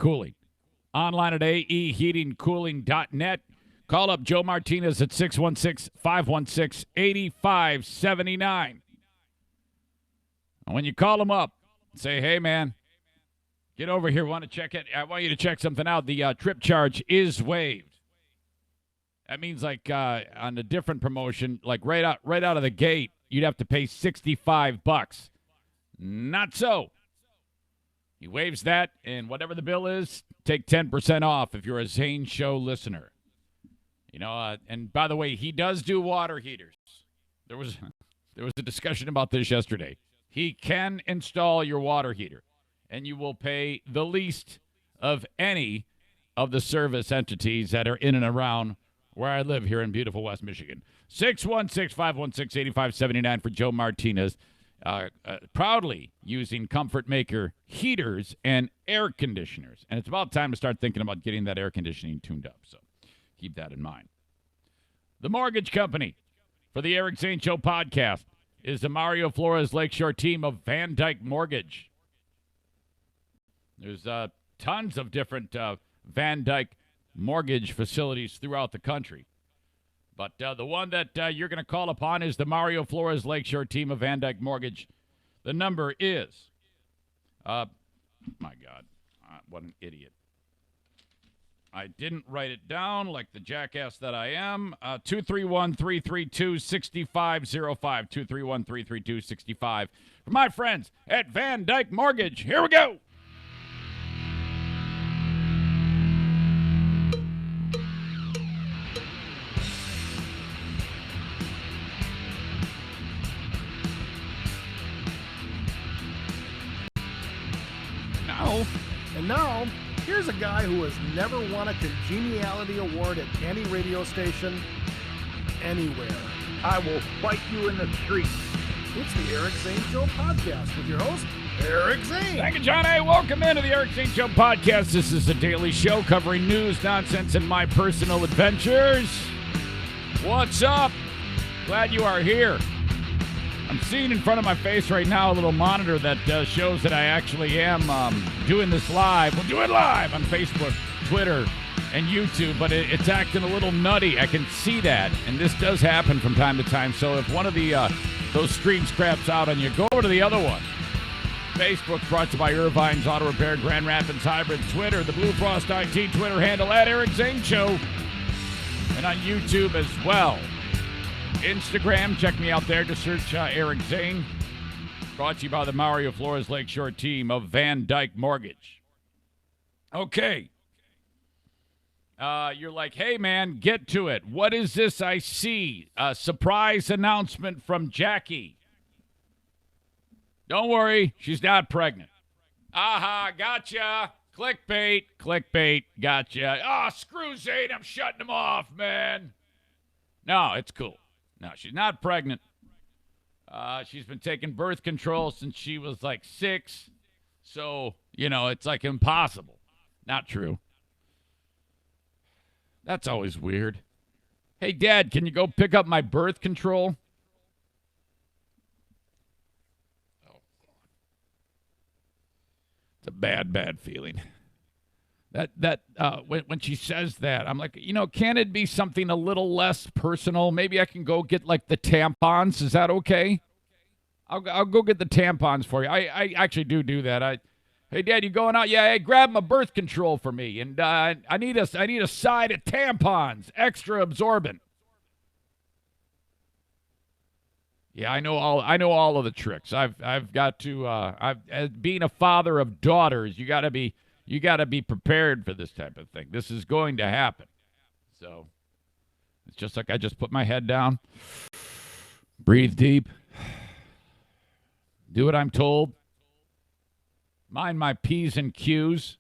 cooling. Online at aeheatingcooling.net. Call up Joe Martinez at 616-516-8579. And when you call him up, say, hey, man, get over here. I want you to check something out. The trip charge is waived. That means like on a different promotion, like right out of the gate, you'd have to pay $65. Not so. He waives that, and whatever the bill is, take 10% off if you're a Zane Show listener. And by the way, he does do water heaters. There was a discussion about this yesterday. He can install your water heater, and you will pay the least of any of the service entities that are in and around where I live here in beautiful West Michigan. 616-516-8579 for Joe Martinez. Proudly using Comfort Maker heaters and air conditioners. And it's about time to start thinking about getting that air conditioning tuned up. So keep that in mind. The mortgage company for the Eric Zane Show podcast is the Mario Flores Lakeshore team of Van Dyke Mortgage. There's tons of different Van Dyke mortgage facilities throughout the country. But the one that you're going to call upon is the Mario Flores Lakeshore team of Van Dyke Mortgage. The number is, my God, what an idiot. I didn't write it down like the jackass that I am. 231-332-6505. 231-332-65. For my friends at Van Dyke Mortgage. Here we go. And now, here's a guy who has never won a congeniality award at any radio station anywhere. I will fight you in the streets. It's the Eric Zane Show podcast with your host, Eric Zane. Thank you, John A. Welcome into the Eric Zane Show podcast. This is a daily show covering news, nonsense, and my personal adventures. What's up? Glad you are here. I'm seeing in front of my face right now a little monitor that shows that I actually am doing this live. We'll do it live on Facebook, Twitter, and YouTube, but it's acting a little nutty. I can see that, and this does happen from time to time. So if one of the those streams craps out on you, go over to the other one. Facebook brought to you by Irvine's Auto Repair, Grand Rapids Hybrid, Twitter, the Blue Frost IT Twitter handle at Eric Zane Show, and on YouTube as well. Instagram, check me out there. Just search Eric Zane. Brought to you by the Mario Flores Lakeshore team of Van Dyke Mortgage. Okay. You're like, hey, man, get to it. What is this I see? A surprise announcement from Jackie. Don't worry, she's not pregnant. Aha, gotcha. Clickbait, gotcha. Ah, screw Zane, I'm shutting him off, man. No, it's cool. No, she's not pregnant. She's been taking birth control since she was like 6. So, it's like impossible. Not true. That's always weird. Hey, Dad, can you go pick up my birth control? Oh, it's a bad feeling. When she says that, I'm like, can it be something a little less personal? Maybe I can go get like the tampons. Is that okay? I'll go get the tampons for you. I actually do that. Hey, Dad, you going out? Yeah, hey, grab my birth control for me, and I need a side of tampons, extra absorbent. Yeah, I know all of the tricks. I've got to. As being a father of daughters, you got to be prepared for this type of thing. This is going to happen. So it's just like I just put my head down, breathe deep, do what I'm told, mind my P's and Q's.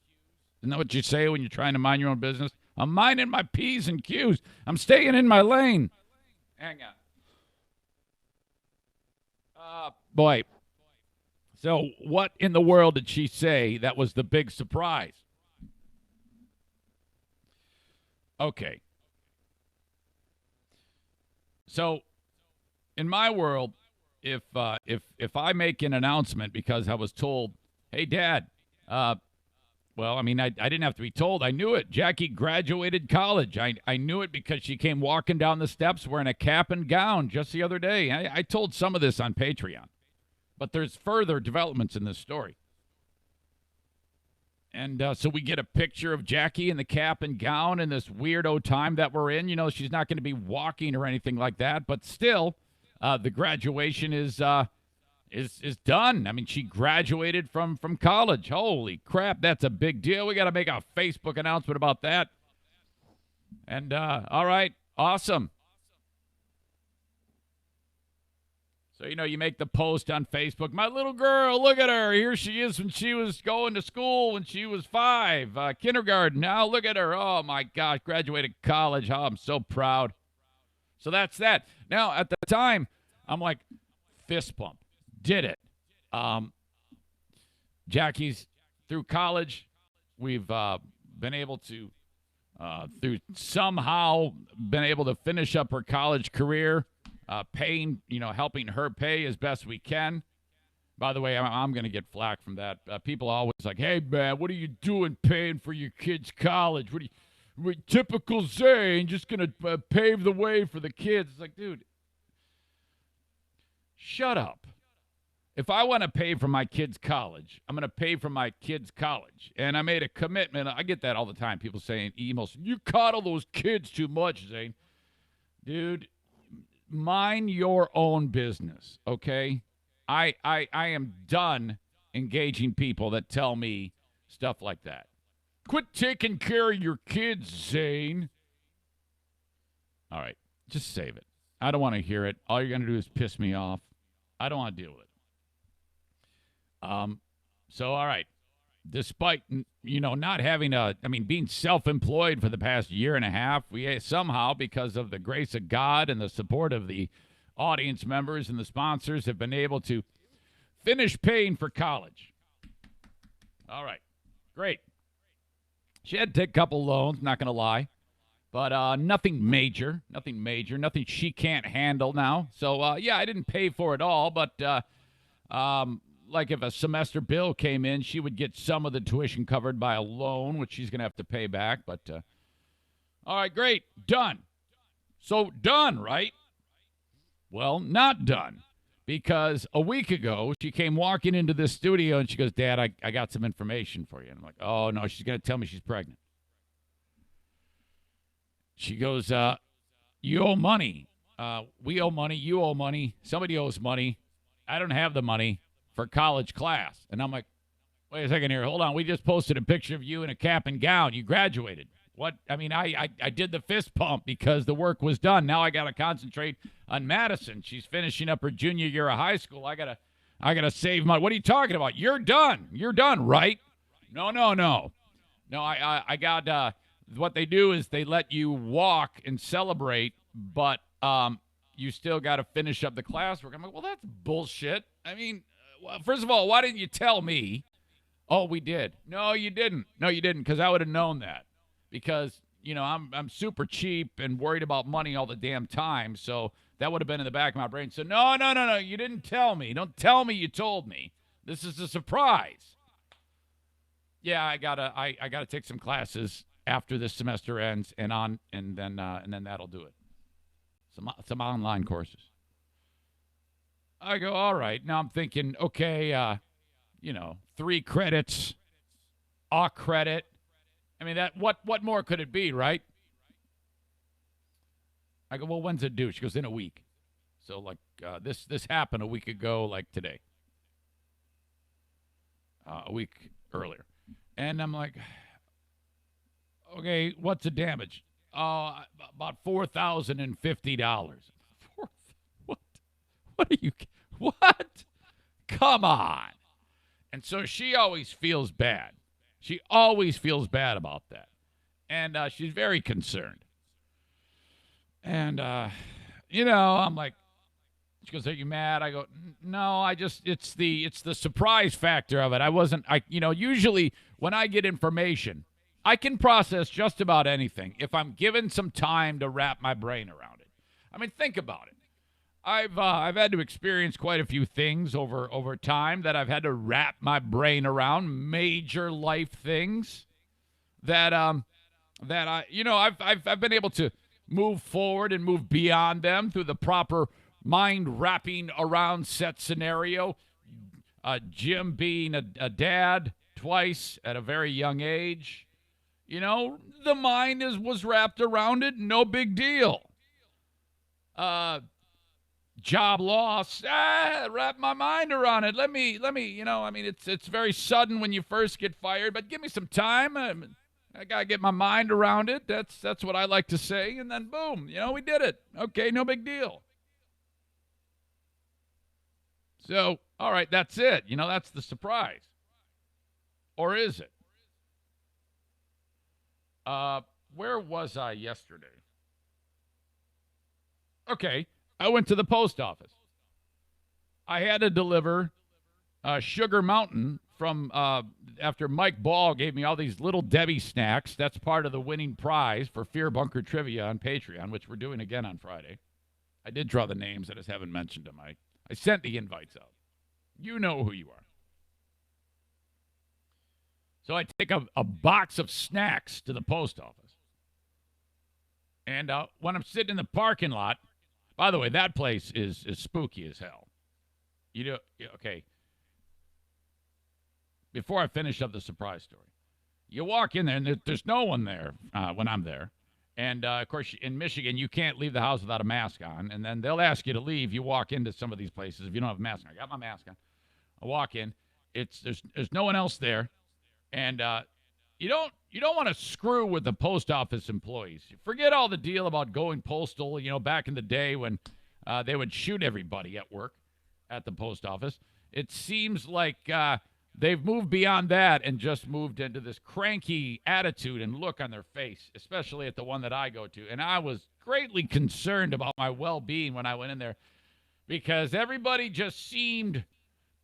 Isn't that what you say when you're trying to mind your own business? I'm minding my P's and Q's. I'm staying in my lane. Hang on. Boy. So what in the world did she say that was the big surprise? Okay. So in my world, if I make an announcement because I was told, hey, Dad, Well, I mean, I didn't have to be told. I knew it. Jackie graduated college. I knew it because she came walking down the steps wearing a cap and gown just the other day. I told some of this on Patreon. But there's further developments in this story. And so we get a picture of Jackie in the cap and gown in this weirdo time that we're in. You know, she's not going to be walking or anything like that. But still, the graduation is done. I mean, she graduated from college. Holy crap, that's a big deal. We got to make a Facebook announcement about that. And, all right, awesome. So, you know, you make the post on Facebook. My little girl, look at her. Here she is when she was going to school when she was 5, kindergarten. Now look at her. Oh, my gosh, graduated college. Oh, I'm so proud. So that's that. Now, at the time, I'm like, fist pump. Did it. Jackie's through college. We've been able to, somehow been able to finish up her college career, paying, helping her pay as best we can. By the way, I'm going to get flack from that. People are always like, hey, man, what are you doing paying for your kids' college? Typical Zane, just going to pave the way for the kids. It's like, dude, shut up. If I want to pay for my kids' college, I'm going to pay for my kids' college. And I made a commitment. I get that all the time. People saying, emails, you coddle those kids too much, Zane. Dude, mind your own business, okay? I am done engaging people that tell me stuff like that. Quit taking care of your kids, Zane. All right, just save it. I don't want to hear it. All you're going to do is piss me off. I don't want to deal with it. So, all right, despite, not having being self-employed for the past year and a half, we somehow, because of the grace of God and the support of the audience members and the sponsors, have been able to finish paying for college. All right, great. She had to take a couple loans, not going to lie, but nothing major, nothing she can't handle now. So, I didn't pay for it all, but like if a semester bill came in, she would get some of the tuition covered by a loan, which she's going to have to pay back. But, all right, great, done. So done, right? Well, not done, because a week ago, she came walking into this studio, and she goes, Dad, I got some information for you. And I'm like, oh, no, she's going to tell me she's pregnant. She goes, you owe money. We owe money. You owe money. Somebody owes money. I don't have the money for college class. And I'm like, wait a second here. Hold on. We just posted a picture of you in a cap and gown. You graduated. What? I mean, I did the fist pump because the work was done. Now I got to concentrate on Madison. She's finishing up her junior year of high school. I gotta save money. What are you talking about? You're done. You're done, right? No. I got, what they do is they let you walk and celebrate, but you still got to finish up the classwork. I'm like, well, that's bullshit. I mean, well, first of all, why didn't you tell me? Oh, we did. No, you didn't. No, you didn't, because I would have known that. Because, I'm super cheap and worried about money all the damn time, so that would have been in the back of my brain. So, no, you didn't tell me. Don't tell me you told me. This is a surprise. Yeah, I gotta take some classes after this semester ends and then that'll do it. Some online courses. I go, all right. Now I'm thinking, okay, 3 credits, a credit. I mean, that what more could it be, right? I go, well, when's it due? She goes, in a week. So, like, this happened a week ago, like today. A week earlier. And I'm like, okay, what's the damage? About $4,050. What? Come on. And so she always feels bad. She always feels bad about that. And she's very concerned. And, I'm like, she goes, are you mad? I go, no, it's the surprise factor of it. Usually when I get information, I can process just about anything if I'm given some time to wrap my brain around it. I mean, think about it. I've had to experience quite a few things over time that I've had to wrap my brain around, major life things that I've been able to move forward and move beyond them through the proper mind wrapping around set scenario. Jim being a dad twice at a very young age. The mind was wrapped around it, no big deal. Job loss, wrap my mind around it. Let me, it's very sudden when you first get fired, but give me some time. I got to get my mind around it. That's what I like to say. And then boom, we did it. Okay, no big deal. So, all right, that's it. That's the surprise. Or is it? Where was I yesterday? Okay, I went to the post office. I had to deliver Sugar Mountain from after Mike Ball gave me all these Little Debbie snacks. That's part of the winning prize for Fear Bunker Trivia on Patreon, which we're doing again on Friday. I did draw the names. I just haven't mentioned them. I sent the invites out. You know who you are. So I take a box of snacks to the post office. And when I'm sitting in the parking lot, by the way, that place is spooky as hell. Okay. Before I finish up the surprise story, you walk in there, and there's no one there when I'm there. And, of course, in Michigan, you can't leave the house without a mask on. And then they'll ask you to leave. You walk into some of these places if you don't have a mask on. I got my mask on. I walk in. There's no one else there. And you don't want to screw with the post office employees. Forget all the deal about going postal, back in the day when they would shoot everybody at work at the post office. It seems like they've moved beyond that and just moved into this cranky attitude and look on their face, especially at the one that I go to. And I was greatly concerned about my well-being when I went in there because everybody just seemed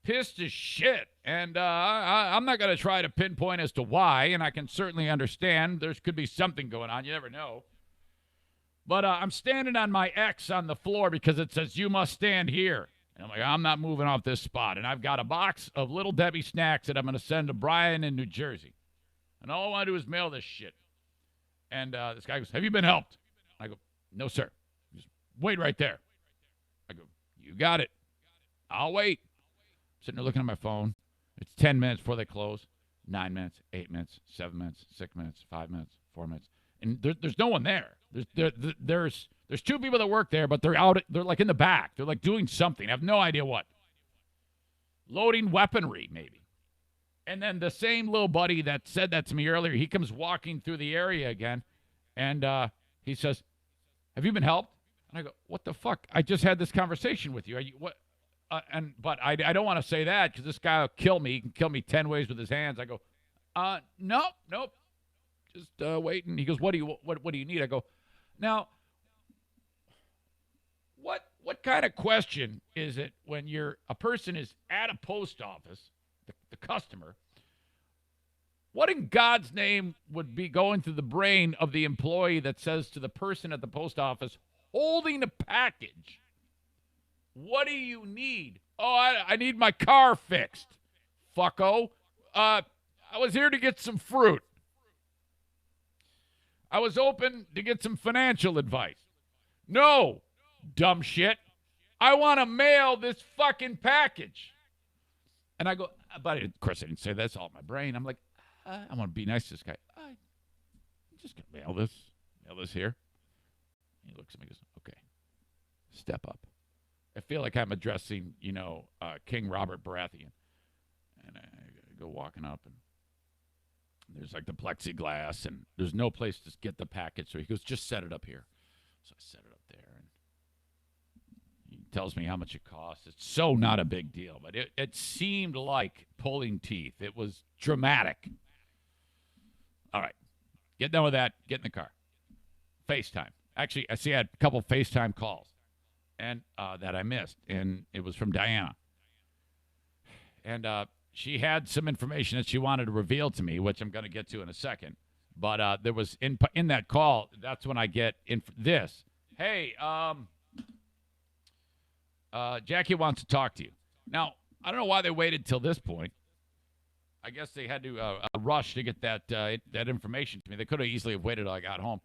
pissed as shit. And I'm not going to try to pinpoint as to why, and I can certainly understand there could be something going on. You never know. But I'm standing on my X on the floor because it says, you must stand here. And I'm like, I'm not moving off this spot. And I've got a box of Little Debbie snacks that I'm going to send to Brian in New Jersey. And all I want to do is mail this shit. And this guy goes, have you been helped? I go, no, sir. Just wait right there. I go, you got it. I'll wait. I'm sitting there looking at my phone. It's 10 minutes before they close. 9 minutes, 8 minutes, 7 minutes, 6 minutes, 5 minutes, 4 minutes. And there's no one there. There's two people that work there, but they're out. They're like in the back. They're like doing something. I have no idea what. Loading weaponry, maybe. And then the same little buddy that said that to me earlier, he comes walking through the area again, and he says, have you been helped? And I go, what the fuck? I just had this conversation with you. Are you what? But I don't want to say that because this guy will kill me. He can kill me 10 ways with his hands. I go, nope. Just waiting. He goes, what do you need? I go, now, what kind of question is it when a person is at a post office, the customer? What in God's name would be going through the brain of the employee that says to the person at the post office holding a package, what do you need? Oh, I need my car fixed. Fucko. I was here to get some fruit. I was open to get some financial advice. No, dumb shit. I want to mail this fucking package. And I go, but of course I didn't say that's all in my brain. I'm like, I want to be nice to this guy. I'm just going to mail this here. He looks at me and goes, okay, step up. I feel like I'm addressing, King Robert Baratheon. And I go walking up, and there's like the plexiglass, and there's no place to get the package. So he goes, just set it up here. So I set it up there, and he tells me how much it costs. It's so not a big deal, but it seemed like pulling teeth. It was dramatic. All right, get done with that. Get in the car. FaceTime. Actually, I had a couple FaceTime calls. And that I missed, and it was from Diana. And she had some information that she wanted to reveal to me, which I'm going to get to in a second. But there was in that call, that's when I get this. Hey, Jackie wants to talk to you. Now, I don't know why they waited till this point. I guess they had to rush to get that information to me. They could have easily have waited till I got home.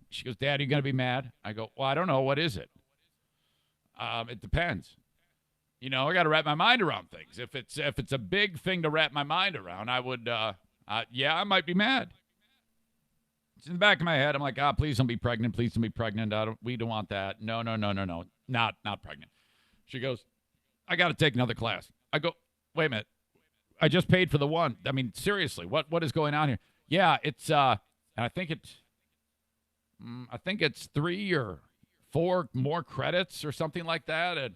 She goes, Dad, are you going to be mad? I go, well, I don't know. What is it? It depends. I got to wrap my mind around things. If it's a big thing to wrap my mind around, I would, I might be mad. It's in the back of my head. I'm like, please don't be pregnant. Please don't be pregnant. We don't want that. No. Not pregnant. She goes, I got to take another class. I go, wait a minute. I just paid for the one. I mean, seriously, what is going on here? Yeah, it's, and I think it's 3 or 4 more credits or something like that. And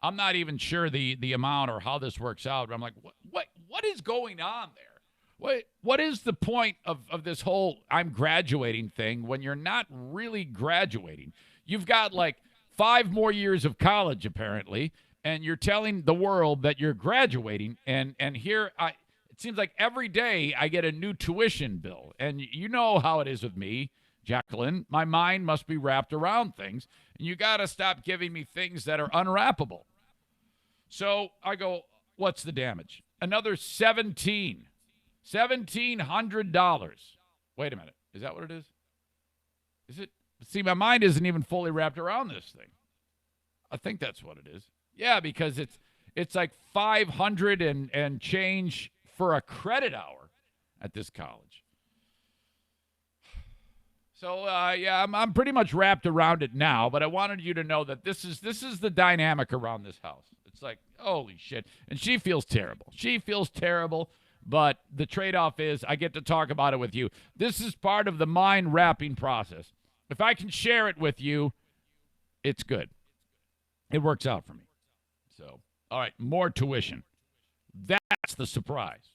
I'm not even sure the amount or how this works out. But I'm like, what is going on there? What is the point of this whole I'm graduating thing when you're not really graduating? You've got like 5 more years of college, apparently, and you're telling the world that you're graduating. And here, it seems like every day I get a new tuition bill. And you know how it is with me, Jacqueline. My mind must be wrapped around things. And you got to stop giving me things that are unwrappable. So I go, what's the damage? Another $1,700. Wait a minute. Is that what it is? Is it? See, my mind isn't even fully wrapped around this thing. I think that's what it is. Yeah, because it's like 500 and change for a credit hour at this college. So, I'm pretty much wrapped around it now, but I wanted you to know that this is the dynamic around this house. It's like, holy shit. And she feels terrible. But the trade-off is I get to talk about it with you. This is part of the mind-wrapping process. If I can share it with you, it's good. It works out for me. So, all right, more tuition. That's the surprise.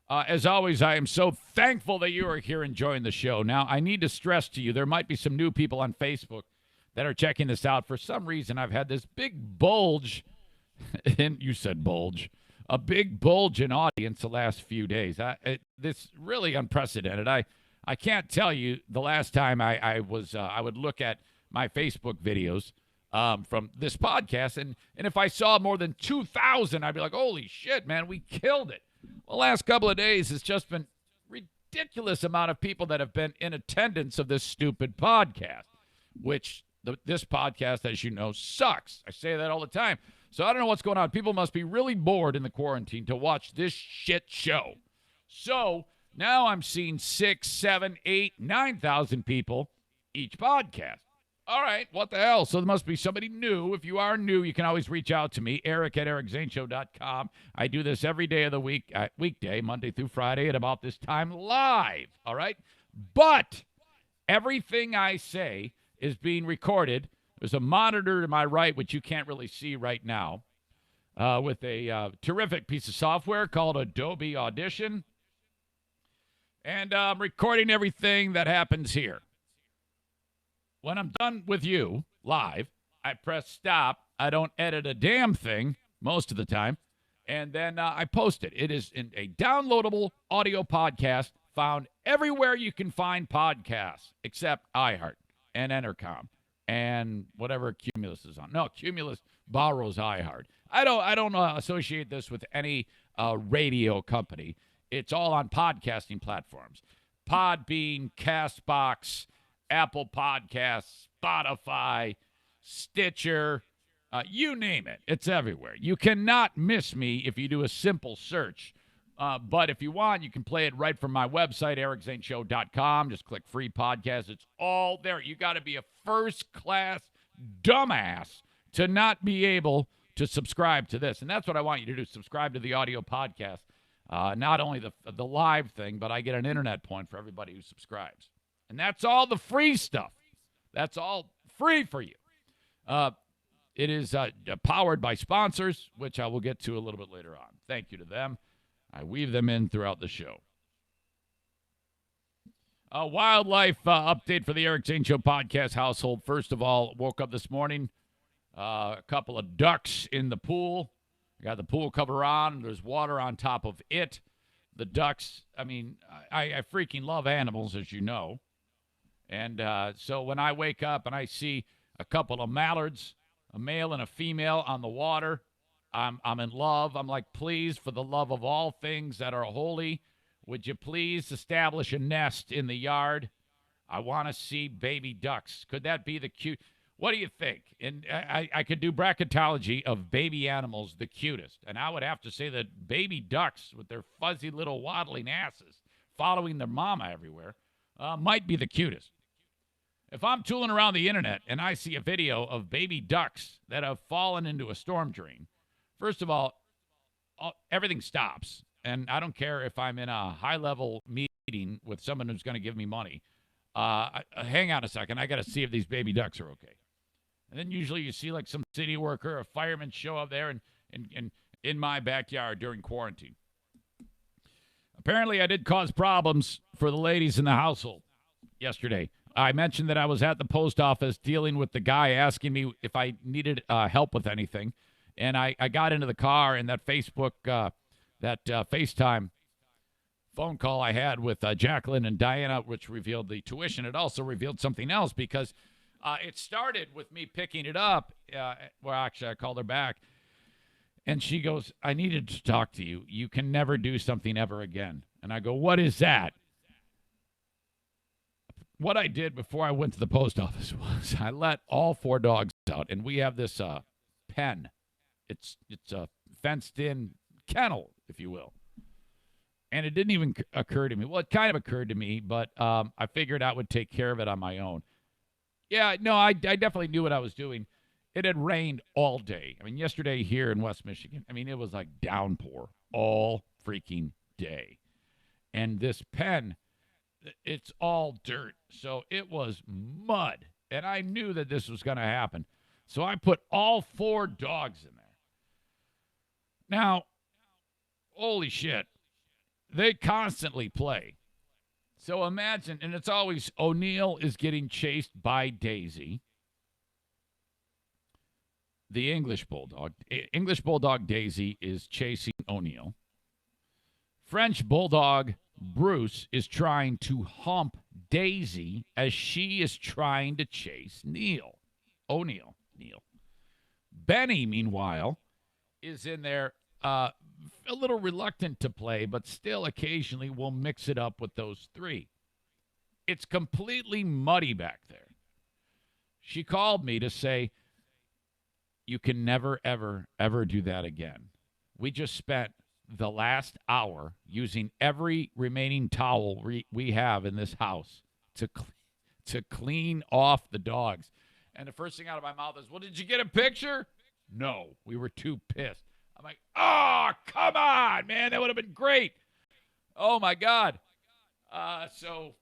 As always, I am so thankful that you are here enjoying the show. Now, I need to stress to you, there might be some new people on Facebook that are checking this out. For some reason, I've had this big bulge, and you said bulge, a big bulge in audience the last few days. This really unprecedented. I can't tell you the last time I would look at my Facebook videos from this podcast, and if I saw more than 2,000, I'd be like, holy shit, man, we killed it. Well, the last couple of days, it's just been ridiculous amount of people that have been in attendance of this stupid podcast, which this podcast, as you know, sucks. I say that all the time. So I don't know what's going on. People must be really bored in the quarantine to watch this shit show. So now I'm seeing 6, 7, 8, 9,000 people each podcast. All right, what the hell? So there must be somebody new. If you are new, you can always reach out to me, eric@ericzaneshow.com. I do this every day of the week, weekday, Monday through Friday at about this time live, all right? But everything I say is being recorded. There's a monitor to my right, which you can't really see right now, with a terrific piece of software called Adobe Audition. And I'm recording everything that happens here. When I'm done with you live, I press stop. I don't edit a damn thing most of the time. And then I post it. It is in a downloadable audio podcast found everywhere you can find podcasts, except iHeart and Entercom and whatever Cumulus is on. No, Cumulus borrows iHeart. I don't associate this with any radio company. It's all on podcasting platforms. Podbean, Castbox, Apple Podcasts, Spotify, Stitcher, you name it. It's everywhere. You cannot miss me if you do a simple search. But if you want, you can play it right from my website, ericzaneshow.com. Just click free podcast. It's all there. You got to be a first-class dumbass to not be able to subscribe to this. And that's what I want you to do. Subscribe to the audio podcast. Not only the live thing, but I get an internet point for everybody who subscribes. And that's all the free stuff. That's all free for you. It is powered by sponsors, which I will get to a little bit later on. Thank you to them. I weave them in throughout the show. A wildlife update for the Eric Zane Show podcast household. First of all, woke up this morning, a couple of ducks in the pool. I got the pool cover on. There's water on top of it. The ducks, I mean, I freaking love animals, as you know. And so when I wake up and I see a couple of mallards a male and a female on the water. I'm in love. I'm like, please, for the love of all things that are holy, would you please establish a nest in the yard? I want to see baby ducks. Could that be the cute? What do you think? And I could do bracketology of baby animals, the cutest. And I would have to say that baby ducks with their fuzzy little waddling asses following their mama everywhere might be the cutest. If I'm tooling around the internet and I see a video of baby ducks that have fallen into a storm drain, first of all, everything stops. And I don't care if I'm in a high-level meeting with someone who's going to give me money. Hang on a second. I got to see if these baby ducks are okay. And then usually you see like some city worker or fireman show up there and in my backyard during quarantine. Apparently, I did cause problems for the ladies in the household yesterday. I mentioned that I was at the post office dealing with the guy asking me if I needed help with anything. And I got into the car, and that FaceTime phone call I had with Jacqueline and Diana, which revealed the tuition, it also revealed something else because it started with me picking it up. Well, actually, I called her back. And she goes, I needed to talk to you. You can never do something ever again. And I go, what is that? What I did before I went to the post office was I let all 4 dogs out. And we have this pen. It's a fenced-in kennel, if you will. And it didn't even occur to me. Well, it kind of occurred to me, but I figured I would take care of it on my own. Yeah, no, I definitely knew what I was doing. It had rained all day. I mean, yesterday here in West Michigan, I mean, it was like downpour all freaking day. And this pen, it's all dirt. So it was mud. And I knew that this was going to happen. So I put all 4 dogs in there. Now, holy shit, they constantly play. So imagine, and it's always O'Neill is getting chased by Daisy, the English Bulldog. English Bulldog Daisy is chasing O'Neill. French Bulldog Bruce is trying to hump Daisy as she is trying to chase Neil. Neil. Benny, meanwhile, is in there a little reluctant to play, but still occasionally will mix it up with those 3. It's completely muddy back there. She called me to say, you can never, ever, ever do that again. We just spent the last hour using every remaining towel we have in this house to clean off the dogs. And the first thing out of my mouth is, well, did you get a picture? No, we were too pissed. I'm like, oh, come on, man. That would have been great. Oh, my God. So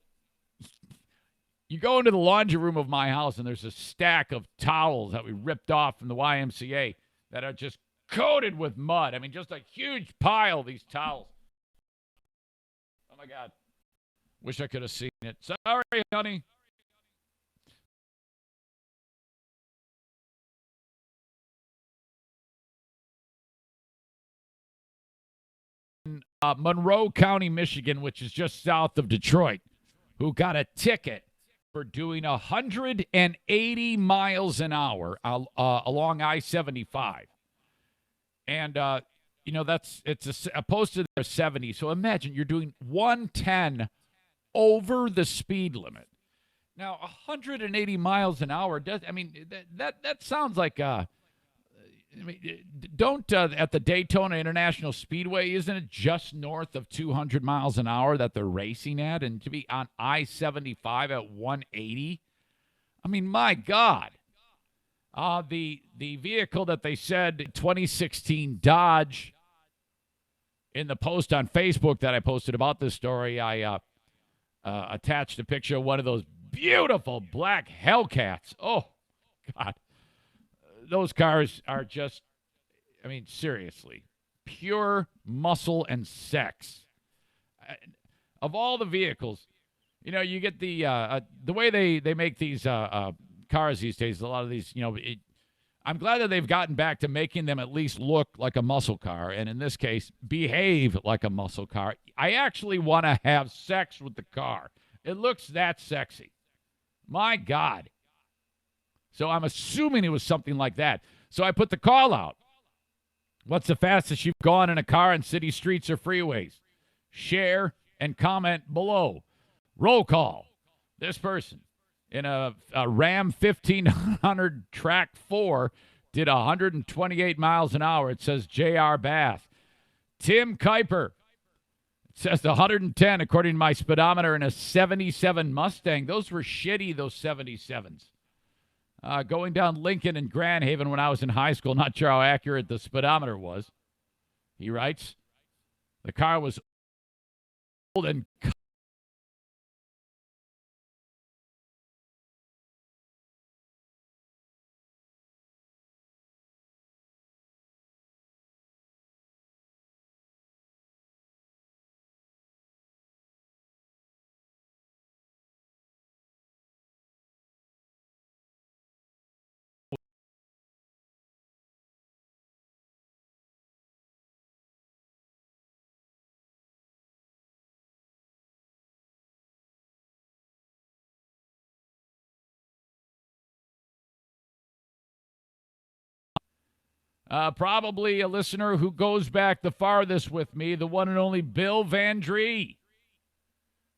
you go into the laundry room of my house, and there's a stack of towels that we ripped off from the YMCA that are just coated with mud. I mean, just a huge pile of these towels. Oh, my God. Wish I could have seen it. Sorry, honey. Monroe County, Michigan, which is just south of Detroit, who got a ticket for doing 180 miles an hour along I-75. And, it's posted there 70. So imagine you're doing 110 over the speed limit. Now, 180 miles an hour that sounds like don't at the Daytona International Speedway, isn't it just north of 200 miles an hour that they're racing at? And to be on I-75 at 180, I mean, my God. The vehicle that they said 2016 Dodge, in the post on Facebook that I posted about this story, I attached a picture of one of those beautiful black Hellcats. Oh, God. Those cars are just, I mean, seriously, pure muscle and sex. Of all the vehicles, you get the way they make these cars these days, a lot of these, I'm glad that they've gotten back to making them at least look like a muscle car, and in this case, behave like a muscle car. I actually want to have sex with the car. It looks that sexy. My God. So I'm assuming it was something like that. So I put the call out. What's the fastest you've gone in a car on city streets or freeways? Share and comment below. Roll call. This person in a Ram 1500 Track 4 did 128 miles an hour. It says J.R. Bath. Tim Kuiper. It says 110 according to my speedometer in a 77 Mustang. Those were shitty, those 77s. Going down Lincoln and Grand Haven when I was in high school. Not sure how accurate the speedometer was. He writes, the car was old and probably a listener who goes back the farthest with me, the one and only Bill Vandree,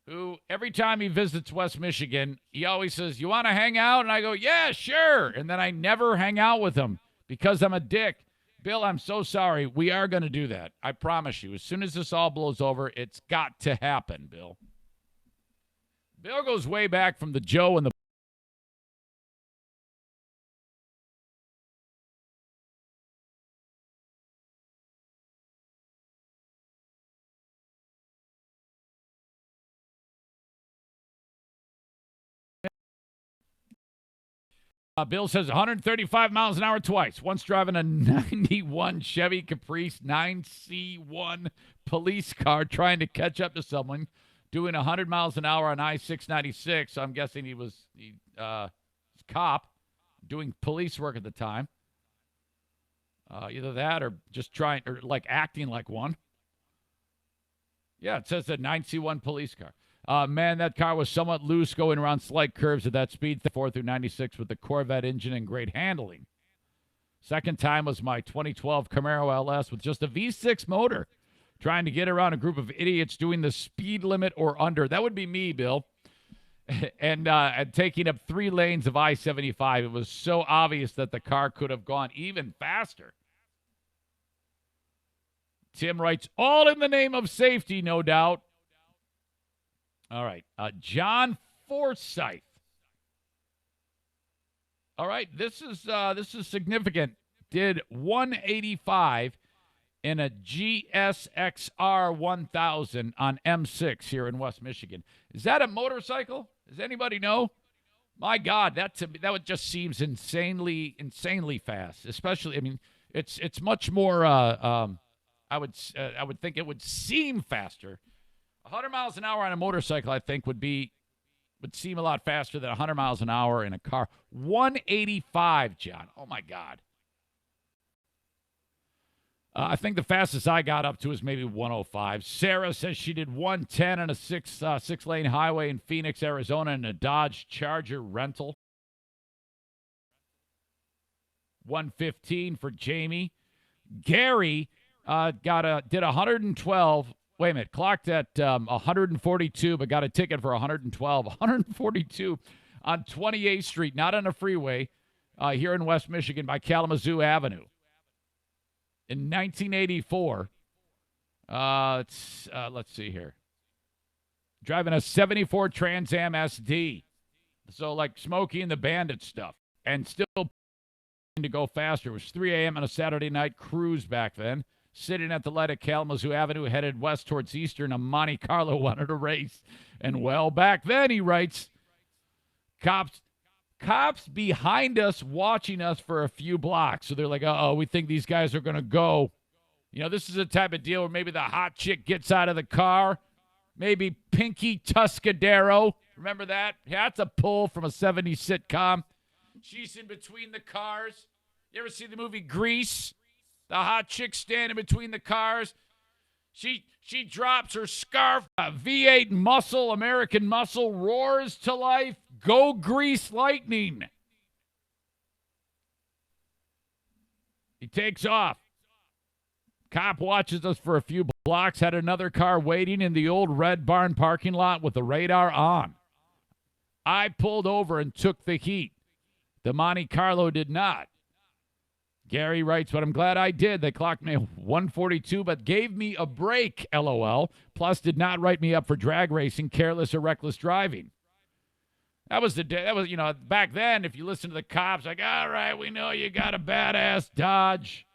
who every time he visits West Michigan, he always says, you want to hang out? And I go, yeah, sure. And then I never hang out with him because I'm a dick. Bill, I'm so sorry. We are going to do that. I promise you. As soon as this all blows over, it's got to happen, Bill. Bill goes way back from the Joe and the Bill says 135 miles an hour twice. Once driving a 91 Chevy Caprice 9C1 police car trying to catch up to someone doing 100 miles an hour on I-696. So I'm guessing he was a cop doing police work at the time. Either that or just trying or like acting like one. Yeah, it says a 9C1 police car. Man, that car was somewhat loose going around slight curves at that speed, 4 through 96 with the Corvette engine and great handling. Second time was my 2012 Camaro LS with just a V6 motor, trying to get around a group of idiots doing the speed limit or under. That would be me, Bill. And taking up 3 lanes of I-75. It was so obvious that the car could have gone even faster. Tim writes, all in the name of safety, no doubt. All right. John Forsyth. All right. This is significant. Did 185 in a GSXR 1000 on M6 here in West Michigan. Is that a motorcycle? Does anybody know? My God, that would just seems insanely fast. Especially, I mean, it's much more. I would think it would seem faster. 100 miles an hour on a motorcycle, I think, would seem a lot faster than 100 miles an hour in a car. 185, John. Oh, my God. I think the fastest I got up to is maybe 105. Sarah says she did 110 on a six-lane highway in Phoenix, Arizona in a Dodge Charger rental. 115 for Jamie. Gary did 112. Wait a minute, clocked at 142, but got a ticket for 112. 142 on 28th Street, not on a freeway, here in West Michigan by Kalamazoo Avenue. In 1984, let's see here. Driving a 74 Trans Am SD. So like Smokey and the Bandit stuff. And still to go faster. It was 3 a.m. on a Saturday night cruise back then. Sitting at the light at Kalamazoo Avenue, headed west towards Eastern, a Monte Carlo wanted to race. And, well, back then, he writes, cops behind us watching us for a few blocks. So they're like, uh-oh, we think these guys are going to go. You know, this is the type of deal where maybe the hot chick gets out of the car. Maybe Pinky Tuscadero. Remember that? Yeah, that's a pull from a 70s sitcom. She's in between the cars. You ever see the movie Grease? The hot chick standing between the cars. She drops her scarf. V8 muscle, American muscle, roars to life. Go Grease Lightning. He takes off. Cop watches us for a few blocks, had another car waiting in the old Red Barn parking lot with the radar on. I pulled over and took the heat. The Monte Carlo did not. Gary writes, but I'm glad I did. They clocked me 142, but gave me a break, LOL. Plus did not write me up for drag racing, careless or reckless driving. That was the day. That was, back then, if you listen to the cops, like, all right, we know you got a badass Dodge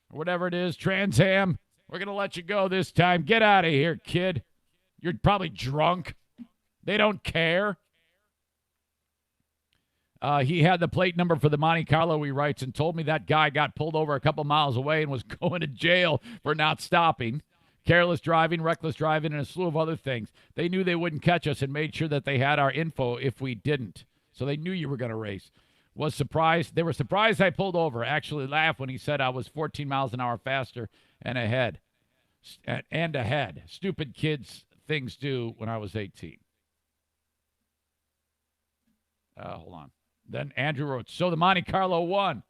or whatever it is, Trans Am. We're going to let you go this time. Get out of here, kid. You're probably drunk. They don't care. He had the plate number for the Monte Carlo, he writes, and told me that guy got pulled over a couple miles away and was going to jail for not stopping. Careless driving, reckless driving, and a slew of other things. They knew they wouldn't catch us and made sure that they had our info if we didn't. So they knew you were going to race. Was surprised. They were surprised I pulled over. Actually laughed when he said I was 14 miles an hour faster and ahead. And ahead. Stupid kids things do when I was 18. Hold on. Then Andrew wrote, so the Monte Carlo won.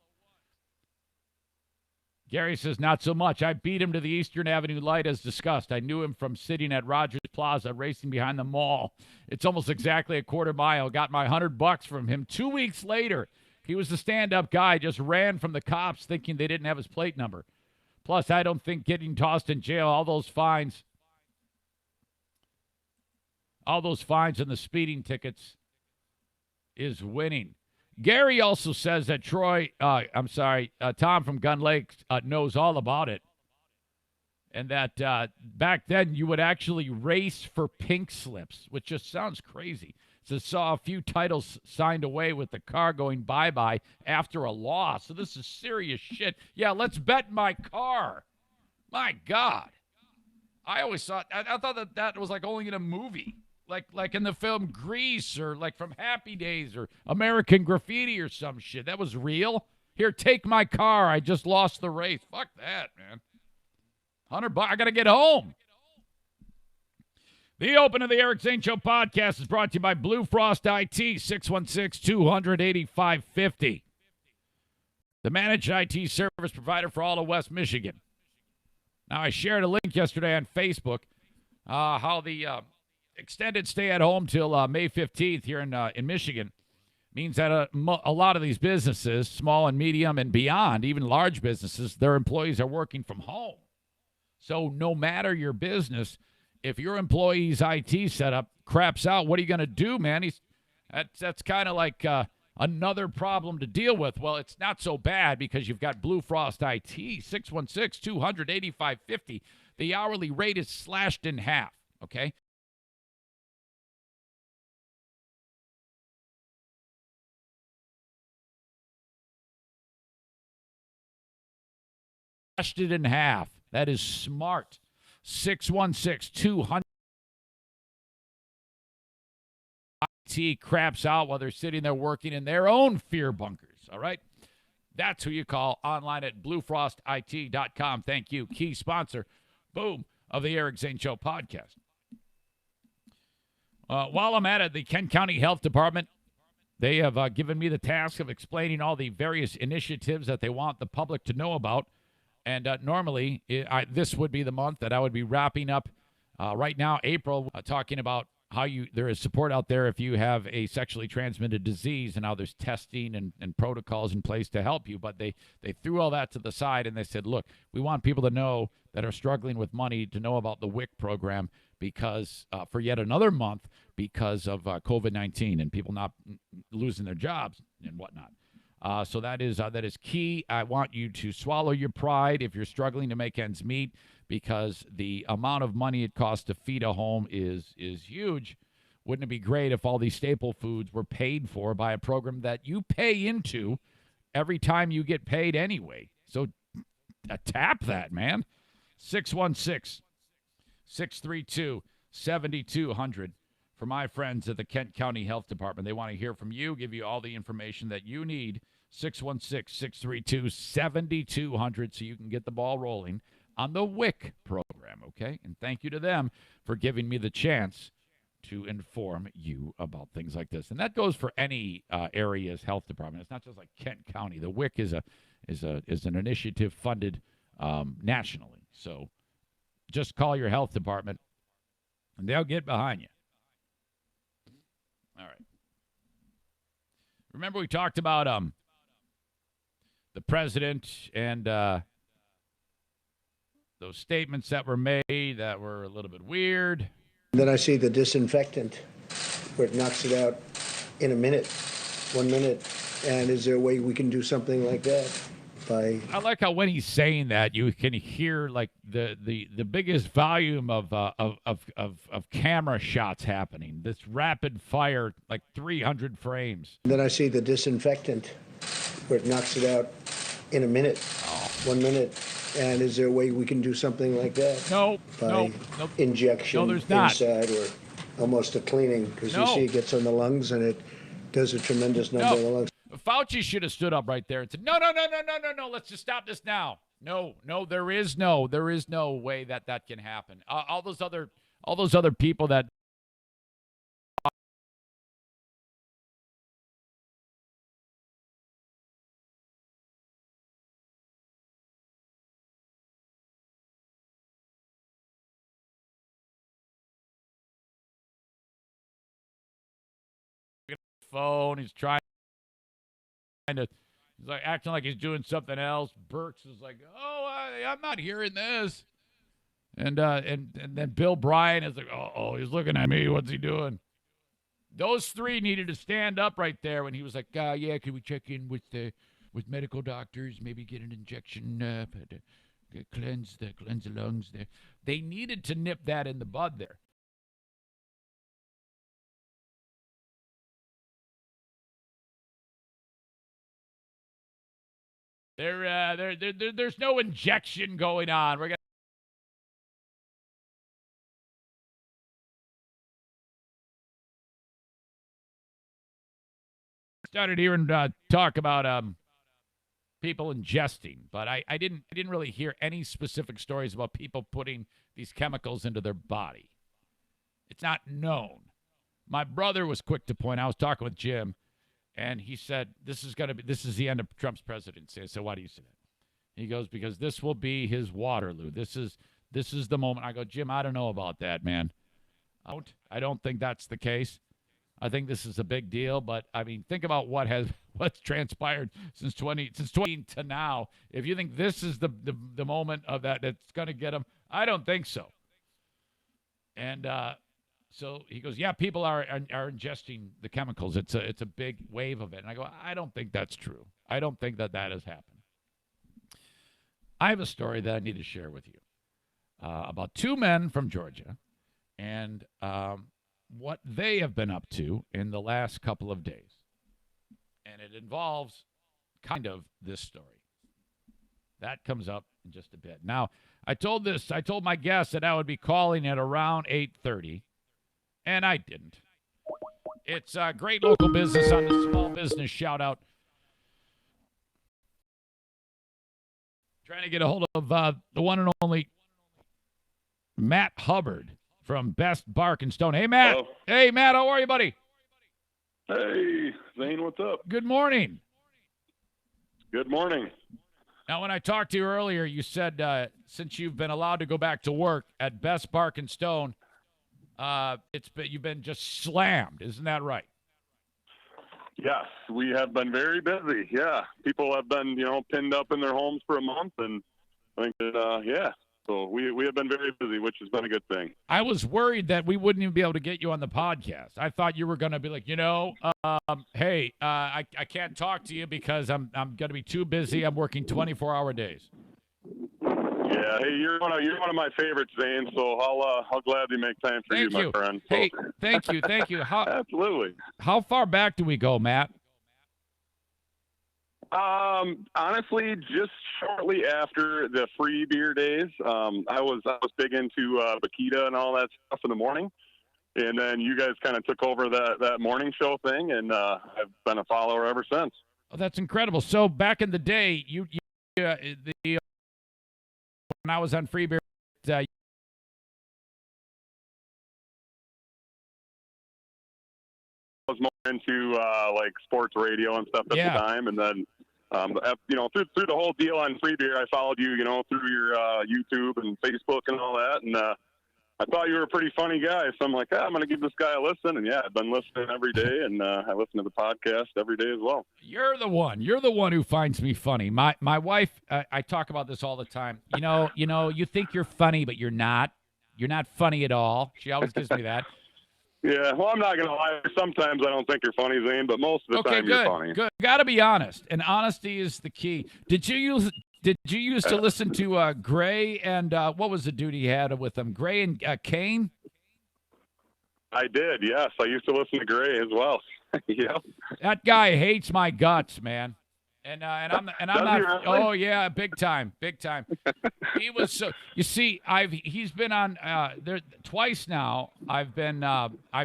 Gary says, not so much. I beat him to the Eastern Avenue light as discussed. I knew him from sitting at Rogers Plaza racing behind the mall. It's almost exactly a quarter mile. Got my $100 from him. 2 weeks later, he was the stand-up guy, just ran from the cops thinking they didn't have his plate number. Plus, I don't think getting tossed in jail, all those fines and the speeding tickets is winning. Gary also says that Tom from Gun Lake knows all about it. And that back then you would actually race for pink slips, which just sounds crazy. So saw a few titles signed away with the car going bye-bye after a loss. So this is serious shit. Yeah, let's bet my car. My God. I always thought, I thought that was like only in a movie. Like in the film Grease or like from Happy Days or American Graffiti or some shit. That was real. Here, take my car. I just lost the race. Fuck that, man. $100. I got to get home. The Open of the Eric St. Show podcast is brought to you by Blue Frost IT, 616-200-8550. The managed IT service provider for all of West Michigan. Now, I shared a link yesterday on Facebook how the extended stay at home till May 15th here in Michigan means that a lot of these businesses, small and medium and beyond, even large businesses, their employees are working from home. So no matter your business, if your employee's IT setup craps out, what are you going to do, man? That's kind of like another problem to deal with. Well, it's not so bad because you've got Blue Frost IT, 616-200-8550. The hourly rate is slashed in half, okay? Slashed it in half. That is smart. 616-200. IT craps out while they're sitting there working in their own fear bunkers, all right? That's who you call online at bluefrostit.com. Thank you. Key sponsor, boom, of the Eric Zane Show podcast. While I'm at it, the Kent County Health Department, they have given me the task of explaining all the various initiatives that they want the public to know about. And normally, this would be the month that I would be wrapping up right now, April, talking about how there is support out there if you have a sexually transmitted disease and how there's testing and protocols in place to help you. But they threw all that to the side and they said, look, we want people to know that are struggling with money to know about the WIC program because for yet another month because of COVID-19 and people not losing their jobs and whatnot. So that is key. I want you to swallow your pride if you're struggling to make ends meet because the amount of money it costs to feed a home is huge. Wouldn't it be great if all these staple foods were paid for by a program that you pay into every time you get paid anyway? So tap that, man. 616-632-7200 for my friends at the Kent County Health Department. They want to hear from you, give you all the information that you need. 616-632-7200 so you can get the ball rolling on the WIC program, okay? And thank you to them for giving me the chance to inform you about things like this. And that goes for any area's health department. It's not just like Kent County. The WIC is an initiative funded nationally. So just call your health department, and they'll get behind you. All right. Remember we talked about the president and those statements that were made that were a little bit weird. Then I see the disinfectant where it knocks it out in a minute, 1 minute. And is there a way we can do something like that? I like how when he's saying that, you can hear like the biggest volume of camera shots happening. This rapid fire, like 300 frames. Then I see the disinfectant where it knocks it out in a minute, 1 minute. And is there a way we can do something like that? No. Injection there's not. Inside, or almost a cleaning, because you see it gets on the lungs and it does a tremendous number of the lungs. Fauci should have stood up right there and said, no, let's just stop this now. No, there is no way that can happen. All those other people that phone, he's trying to, he's like acting like he's doing something else. Burks is like, I'm not hearing this. And then Bill Bryan is like, he's looking at me. What's he doing? Those three needed to stand up right there when he was like, can we check in with medical doctors, maybe get an injection, cleanse the lungs there. They needed to nip that in the bud there. There's no injection going on. We're gonna started hearing talk about people ingesting, but I didn't really hear any specific stories about people putting these chemicals into their body. It's not known. My brother was quick to point out, I was talking with Jim, and he said, this is the end of Trump's presidency. I said, why do you say that? He goes, because this will be his Waterloo. This is the moment. I go, Jim, I don't know about that, man. I don't think that's the case. I think this is a big deal, but I mean, think about what's transpired since 20 to now. If you think this is the moment of that's going to get him, I don't think so. And so he goes, yeah, people are ingesting the chemicals. It's a big wave of it. And I go, I don't think that's true. I don't think that has happened. I have a story that I need to share with you about two men from Georgia and what they have been up to in the last couple of days. And it involves kind of this story. That comes up in just a bit. Now, I told my guests that I would be calling at around 8:30. And I didn't. It's a great local business on the small business shout out. Trying to get a hold of the one and only Matt Hubbard from Best Bark and Stone. Hey, Matt. Hello. Hey, Matt. How are you, buddy? Hey, Zane, what's up? Good morning. Good morning. Now, when I talked to you earlier, you said since you've been allowed to go back to work at Best Bark and Stone, you've been just slammed. Isn't that right? Yes, we have been very busy. Yeah, people have been, pinned up in their homes for a month, and I think that, so we have been very busy, which has been a good thing. I was worried that we wouldn't even be able to get you on the podcast. I thought you were going to be like, hey, I can't talk to you because I'm going to be too busy. I'm working 24-hour days. Yeah, hey, you're one of my favorites, Zane. So I'll gladly make time for you, my friend. So. Hey, thank you. Absolutely. How far back do we go, Matt? Honestly, just shortly after the free beer days, I was big into Bakita and all that stuff in the morning, and then you guys kind of took over that morning show thing, and I've been a follower ever since. Oh, that's incredible. So back in the day, when I was on free beer, was more into like sports radio and stuff at the time, and then through the whole deal on free beer, I followed you, through your YouTube and Facebook and all that, and I thought you were a pretty funny guy, so I'm like, I'm going to give this guy a listen, and I've been listening every day, and I listen to the podcast every day as well. You're the one who finds me funny. My wife, I talk about this all the time. You think you're funny, but you're not. You're not funny at all. She always gives me that. Yeah, well, I'm not going to lie. Sometimes I don't think you're funny, Zane, but most of the time you're funny. Good. Got to be honest, and honesty is the key. Did you used to listen to Gray and what was the dude he had with him? Gray and Kane? I did, yes. I used to listen to Gray as well. Yeah. That guy hates my guts, man. And I'm not. Really? Oh yeah, big time. He was so. You see, he's been on there twice now. I've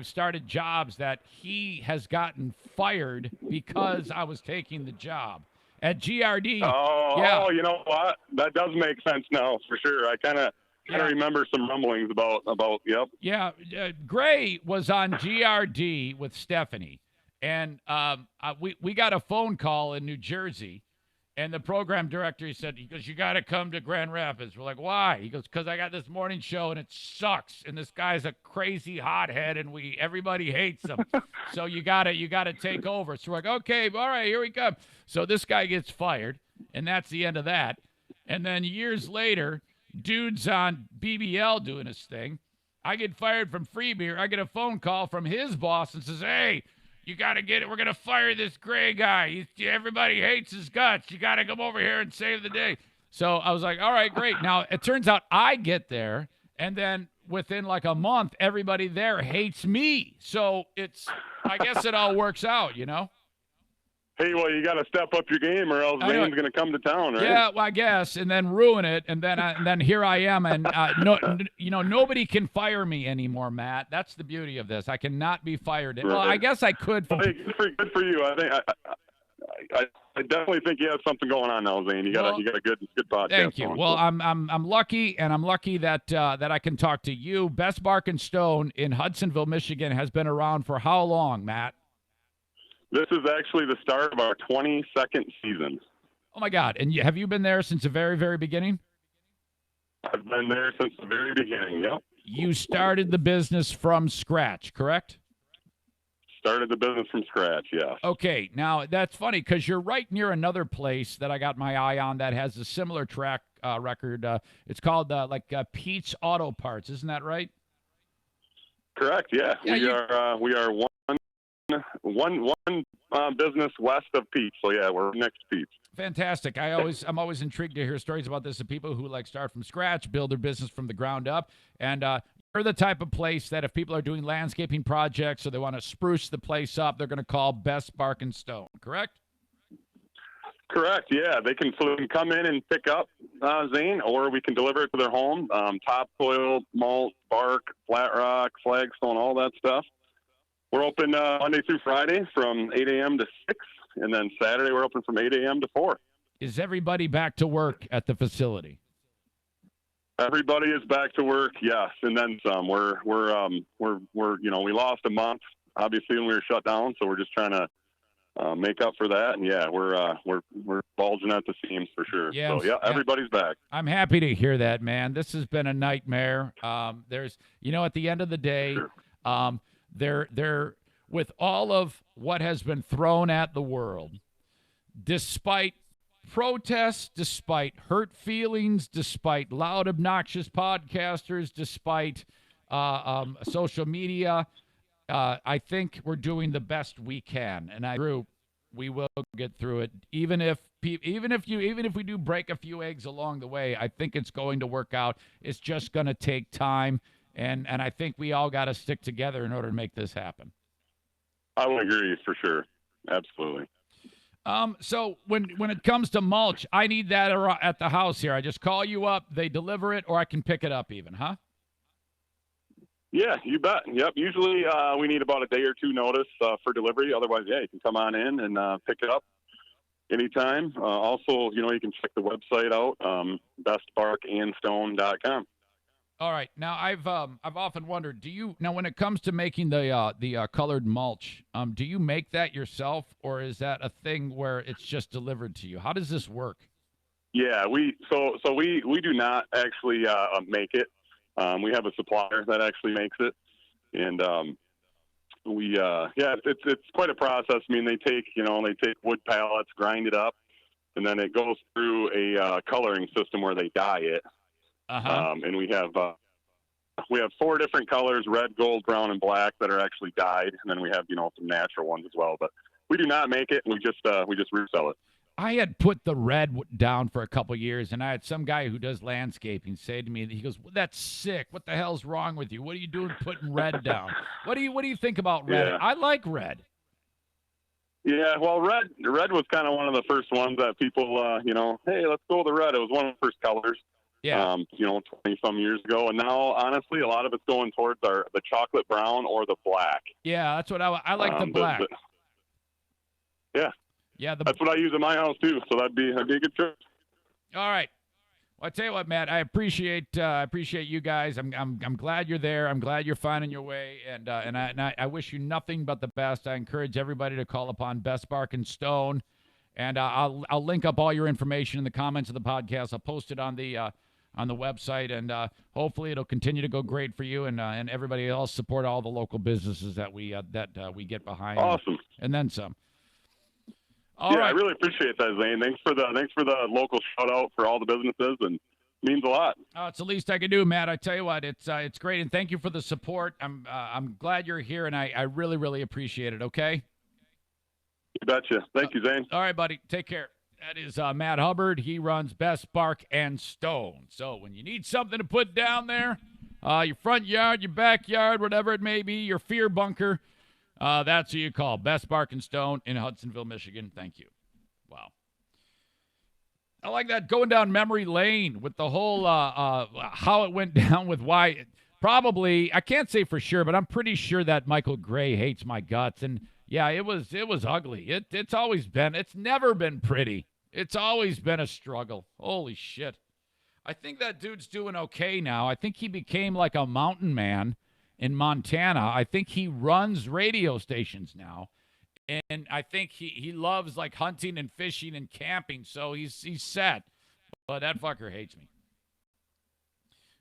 started jobs that he has gotten fired because I was taking the job at GRD. Oh, you know what? That does make sense now for sure. I kind of remember some rumblings about. Yep. Yeah, Gray was on GRD with Stephanie. And we got a phone call in New Jersey, and the program director, he goes, you got to come to Grand Rapids. We're like, why? He goes, because I got this morning show, and it sucks. And this guy's a crazy hothead, and everybody hates him. So you gotta take over. So we're like, okay, all right, here we come. So this guy gets fired, and that's the end of that. And then years later, dude's on BBL doing his thing. I get fired from Free Beer. I get a phone call from his boss and says, hey, you got to get it. We're going to fire this Gray guy. Everybody hates his guts. You got to come over here and save the day. So I was like, all right, great. Now, it turns out I get there, and then within like a month, everybody there hates me. So I guess it all works out, Hey, well, you got to step up your game, or else Zane's going to come to town, right? Yeah, well, I guess, and then ruin it, and then here I am, and nobody can fire me anymore, Matt. That's the beauty of this. I cannot be fired. Right. Well, I guess I could. Good for you. I think I definitely think you have something going on now, Zane. You got a good podcast. Thank you. Well, I'm lucky, and I'm lucky that I can talk to you. Best Bark and Stone in Hudsonville, Michigan, has been around for how long, Matt? This is actually the start of our 22nd season. Oh, my God. And have you been there since the very, very beginning? I've been there since the very beginning, yep. You started the business from scratch, correct? Started the business from scratch, yes. Okay. Now, that's funny because you're right near another place that I got my eye on that has a similar track record. It's called Pete's Auto Parts. Isn't that right? Correct, yeah. We are one business west of Pete's, so yeah, we're next to Pete's. Fantastic. I'm always intrigued to hear stories about this of people who start from scratch, build their business from the ground up, and you're the type of place that if people are doing landscaping projects or they want to spruce the place up, they're going to call Best Bark and Stone, correct? Correct, yeah. They can come in and pick up Zane, or we can deliver it to their home. Topsoil, mulch, bark, flat rock, flagstone, all that stuff. We're open Monday through Friday from 8 a.m. to 6, and then Saturday we're open from 8 a.m. to 4. Is everybody back to work at the facility? Everybody is back to work, yes, and then some. We lost a month obviously when we were shut down, so we're just trying to make up for that, and we're bulging at the seams for sure. Yeah, so everybody's back. I'm happy to hear that, man. This has been a nightmare. There's, at the end of the day. Sure. They're with all of what has been thrown at the world, despite protests, despite hurt feelings, despite loud, obnoxious podcasters, despite social media, I think we're doing the best we can, and we will get through it. Even if we do break a few eggs along the way, I think it's going to work out. It's just going to take time. And I think we all got to stick together in order to make this happen. I would agree for sure. Absolutely. So when it comes to mulch, I need that at the house here. I just call you up, they deliver it, or I can pick it up even, huh? Yeah, you bet. Yep. Usually we need about a day or two notice for delivery. Otherwise, you can come on in and pick it up anytime. Also, you can check the website out, bestbarkandstone.com. All right. Now I've often wondered, now when it comes to making the colored mulch, do you make that yourself, or is that a thing where it's just delivered to you? How does this work? Yeah, we do not actually make it. We have a supplier that actually makes it, and it's quite a process. I mean, they take wood pallets, grind it up, and then it goes through a coloring system where they dye it. And we have 4 different colors: red, gold, brown, and black that are actually dyed, and then we have some natural ones as well. But we do not make it. We just resell it. I had put the red down for a couple years, and I had some guy who does landscaping say to me, he goes, well, "That's sick. What the hell's wrong with you? What are you doing putting red down? What do you think about red?" Yeah. I like red. Yeah, well, red was kind of one of the first ones that people, hey, let's go with the red. It was one of the first colors. Yeah. 20 some years ago, and now honestly, a lot of it's going towards the chocolate brown or the black. Yeah, that's what I like. The black. Yeah. Yeah, that's what I use in my house too. So that'd be a good choice. All right. Well, I tell you what, Matt, I appreciate you guys. I'm glad you're there. I'm glad you're finding your way, and I wish you nothing but the best. I encourage everybody to call upon Best Bark and Stone, and I'll link up all your information in the comments of the podcast. I'll post it on the website, and hopefully it'll continue to go great for you and everybody else. Support all the local businesses that we get behind. Awesome. And then some. All right. I really appreciate that, Zane. Thanks for the local shout out for all the businesses, and it means a lot. Oh, it's the least I can do, Matt. I tell you what, it's great, and thank you for the support. I'm glad you're here, and I really, really appreciate it. Okay. You betcha. Thank you, Zane. All right, buddy. Take care. That is Matt Hubbard. He runs Best Bark and Stone. So when you need something to put down there, your front yard, your backyard, whatever it may be, your fear bunker, that's who you call. Best Bark and Stone in Hudsonville, Michigan. Thank you. Wow. I like that, going down memory lane with the whole how it went down with why. Probably, I can't say for sure, but I'm pretty sure that Michael Gray hates my guts. And yeah, it was ugly. It's always been. It's never been pretty. It's always been a struggle. Holy shit. I think that dude's doing okay now. I think he became like a mountain man in Montana. I think he runs radio stations now. And I think he loves like hunting and fishing and camping. So he's set. But that fucker hates me.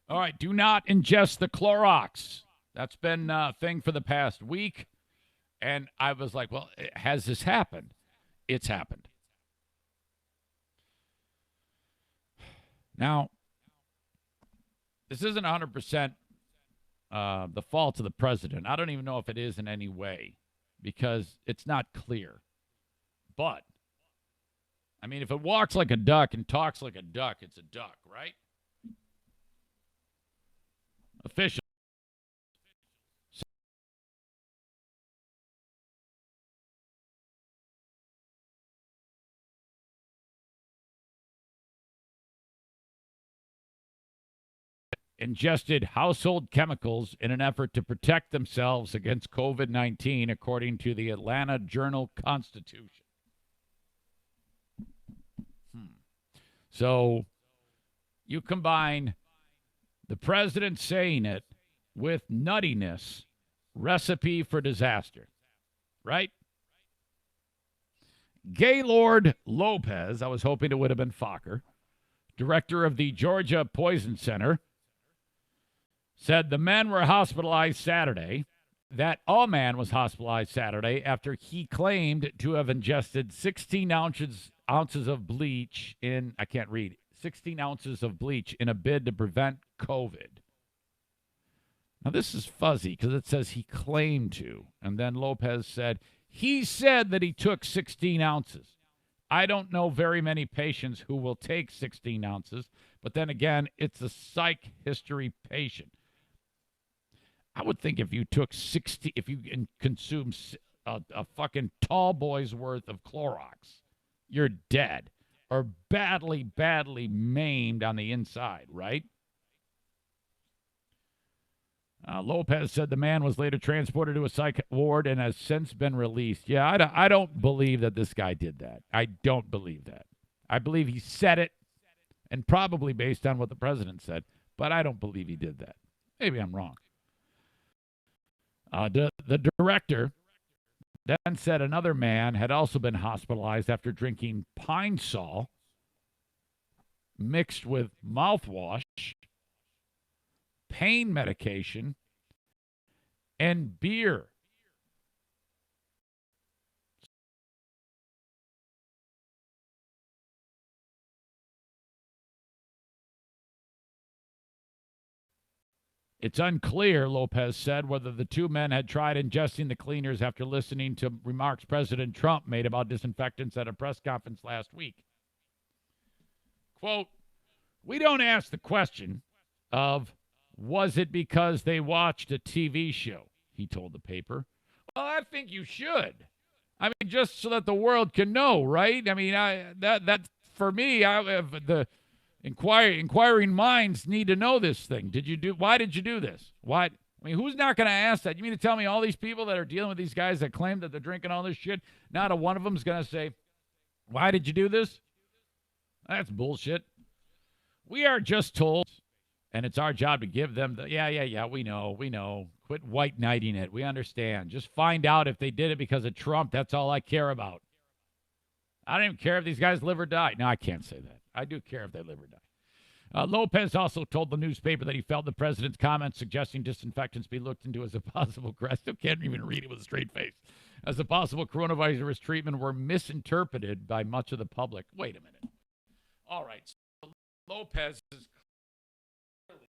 All right, do not ingest the Clorox. That's been a thing for the past week. And I was like, well, has this happened? It's happened. Now, this isn't 100% the fault of the president. I don't even know if it is in any way because it's not clear. But, I mean, if it walks like a duck and talks like a duck, it's a duck, right? Official. Ingested household chemicals in an effort to protect themselves against COVID-19, according to the Atlanta Journal-Constitution. So you combine the president saying it with nuttiness, recipe for disaster, right? Gaylord Lopez, I was hoping it would have been Fokker, director of the Georgia Poison Center, said the men were hospitalized Saturday. That man was hospitalized Saturday after he claimed to have ingested 16 ounces of bleach 16 ounces of bleach in a bid to prevent COVID. Now, this is fuzzy because it says he claimed to. And then Lopez said, he said that he took 16 ounces. I don't know very many patients who will take 16 ounces. But then again, it's a psych history patient. I would think if you took 60, if you consume a fucking tall boy's worth of Clorox, you're dead or badly, badly maimed on the inside, right? Lopez said the man was later transported to a psych ward and has since been released. Yeah, I don't believe that this guy did that. I don't believe that. I believe he said it, and probably based on what the president said, but I don't believe he did that. Maybe I'm wrong. The director then said another man had also been hospitalized after drinking Pine Sol mixed with mouthwash, pain medication, and beer. It's unclear, Lopez said, whether the two men had tried ingesting the cleaners after listening to remarks President Trump made about disinfectants at a press conference last week. Quote, "We don't ask the question of, was it because they watched a TV show?" he told the paper. Well, I think you should. I mean, just so that the world can know, right? I mean, that for me, the inquiring minds need to know this thing. Why did you do this? Why? I mean, who's not going to ask that? You mean to tell me all these people that are dealing with these guys that claim that they're drinking all this shit, not a one of them is going to say, why did you do this? That's bullshit. We are just told, and it's our job to give them we know. Quit white knighting it. We understand. Just find out if they did it because of Trump. That's all I care about. I don't even care if these guys live or die. No, I can't say that. I do care if they live or die. Lopez also told the newspaper that he felt the president's comments suggesting disinfectants be looked into as a possible, I still can't even read it with a straight face, as a possible coronavirus treatment were misinterpreted by much of the public. Wait a minute. All right. So Lopez is clearly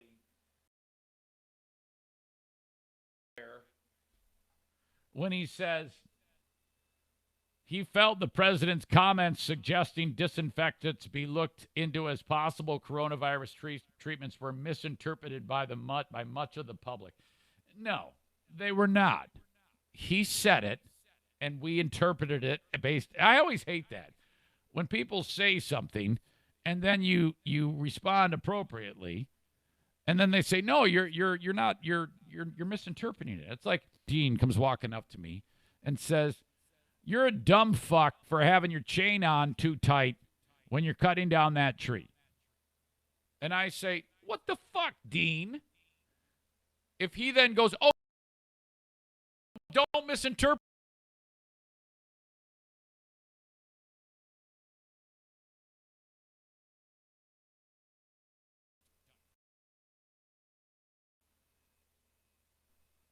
there when he says he felt the president's comments suggesting disinfectants be looked into as possible coronavirus treatments were misinterpreted by much of the public. No, they were not. He said it, and we interpreted it based. I always hate that when people say something, and then you respond appropriately, and then they say, "No, you're misinterpreting it." It's like Dean comes walking up to me and says, "You're a dumb fuck for having your chain on too tight when you're cutting down that tree." And I say, "What the fuck, Dean?" If he then goes, "Oh, don't misinterpret."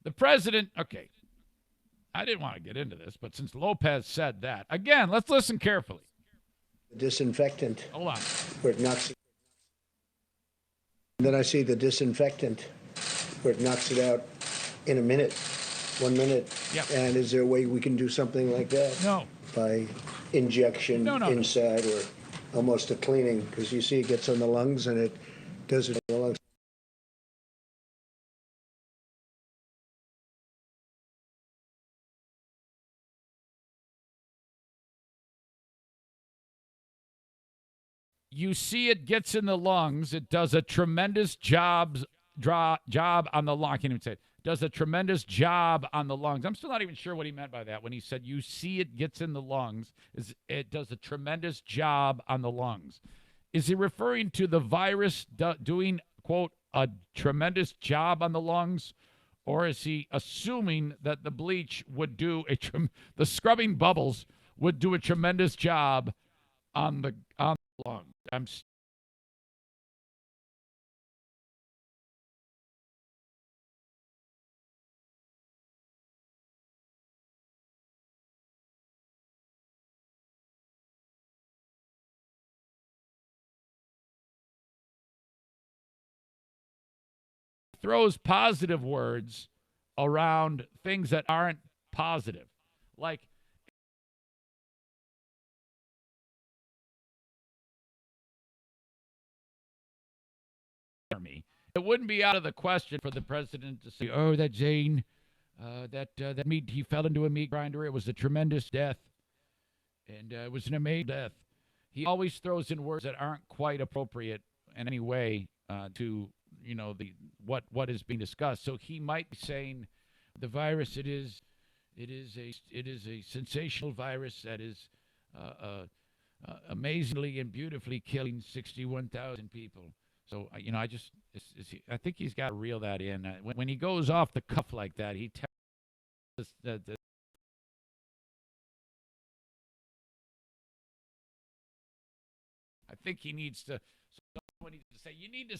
The president, okay, I didn't want to get into this, but since Lopez said that, again, let's listen carefully. Disinfectant. Hold on. Where it knocks. And then I see the disinfectant where it knocks it out in a minute, 1 minute. Yep. And is there a way we can do something like that? No. By injection inside or almost a cleaning? Because you see it gets on the lungs and it does it on the lungs. You see it gets in the lungs. It does a tremendous job on the lung. I can't even say it. Does a tremendous job on the lungs. I'm still not even sure what he meant by that when he said you see it gets in the lungs. It does a tremendous job on the lungs. Is he referring to the virus doing, quote, a tremendous job on the lungs? Or is he assuming that the bleach would do the scrubbing bubbles would do a tremendous job on the lung? Throws positive words around things that aren't positive. Like, it wouldn't be out of the question for the president to say, "Oh, that Zane, that meat, he fell into a meat grinder. It was a tremendous death, and it was an amazing death." He always throws in words that aren't quite appropriate in any way to what is being discussed. So he might be saying, "The virus, it is a sensational virus that is amazingly and beautifully killing 61,000 people." So I just I think he's got to reel that in. When he goes off the cuff like that, he tells us that I think he needs to. Someone needs to say, you need to.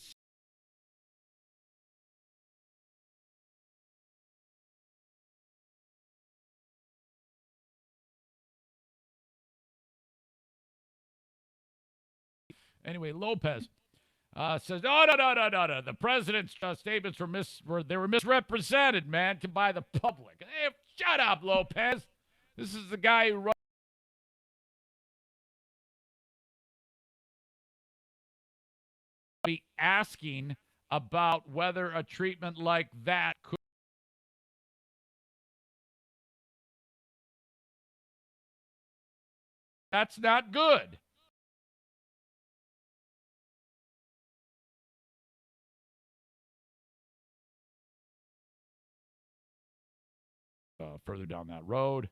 Anyway, Lopez says, no. The president's statements were misrepresented, man, by the public. Hey, shut up, Lopez. This is the guy who wrote. Be asking about whether a treatment like that could. That's not good. Further down that road.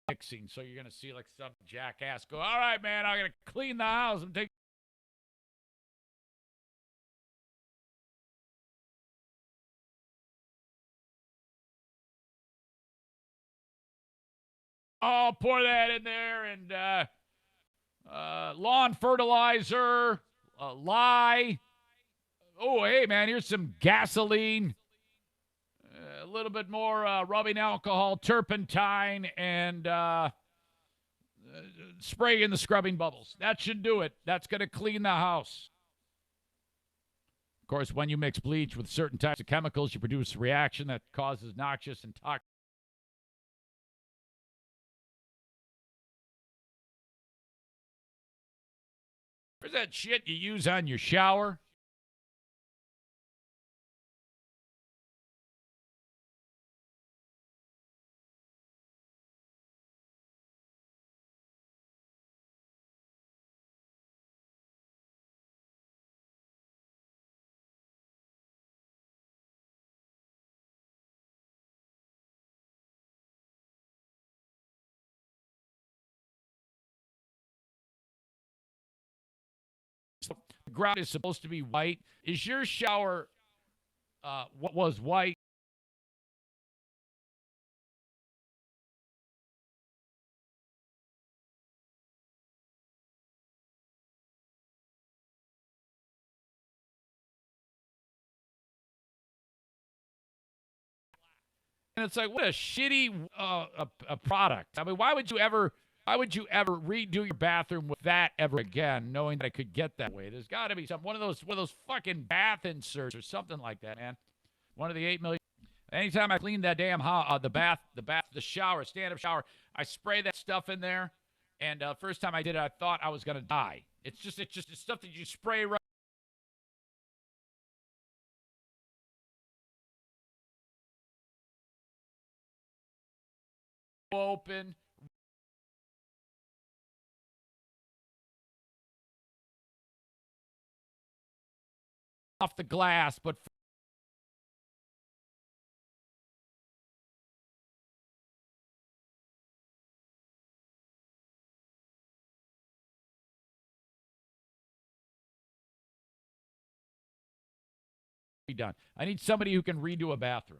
Mixing, so you're going to see like some jackass go, all right, man, I'm going to clean the house and take. Oh, pour that in there and lawn fertilizer, lye. Oh, hey, man, here's some gasoline, a little bit more rubbing alcohol, turpentine, and spray in the scrubbing bubbles. That should do it. That's going to clean the house. Of course, when you mix bleach with certain types of chemicals, you produce a reaction that causes noxious and toxic. Where's that shit you use on your shower? The ground is supposed to be white. Is your shower what was white? And it's like, what a shitty a product. I mean, why would you ever redo your bathroom with that ever again, knowing that it could get that way? There's got to be one of those fucking bath inserts or something like that, man. One of the 8 million. Anytime I clean that damn the shower, stand-up shower, I spray that stuff in there. And first time I did it, I thought I was gonna die. It's just stuff that you spray right. Open. Off the glass, but be done. I need somebody who can redo a bathroom.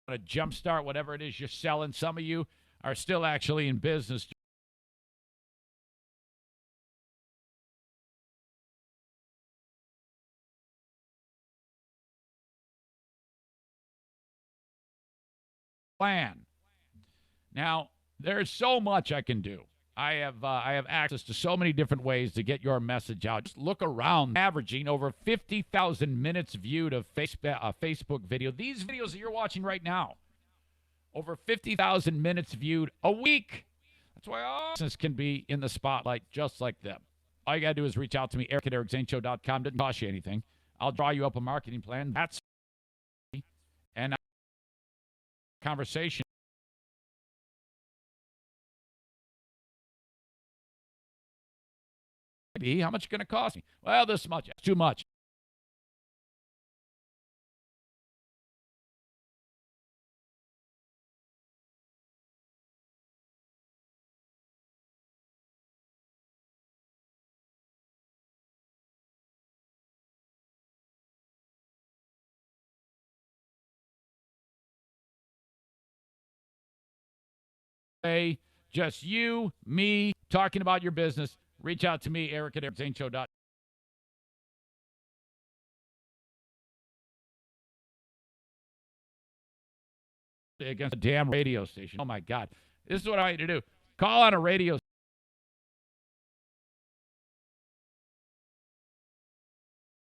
A jumpstart, whatever it is you're selling. Some of you are still actually in business. Plan. Now, there's so much I can do. I have access to so many different ways to get your message out. Just look around, averaging over 50,000 minutes viewed of Facebook video. These videos that you're watching right now, over 50,000 minutes viewed a week. That's why all business can be in the spotlight just like them. All you got to do is reach out to me, eric@ericzaneshow.com. Doesn't cost you anything. I'll draw you up a marketing plan. That's and conversation. Maybe. How much is it going to cost me? Well, this much. That's too much. Just you, me, talking about your business. Reach out to me, Eric at EricZaneShow.com. Against a damn radio station. Oh, my God. This is what I want you to do. Call on a radio station.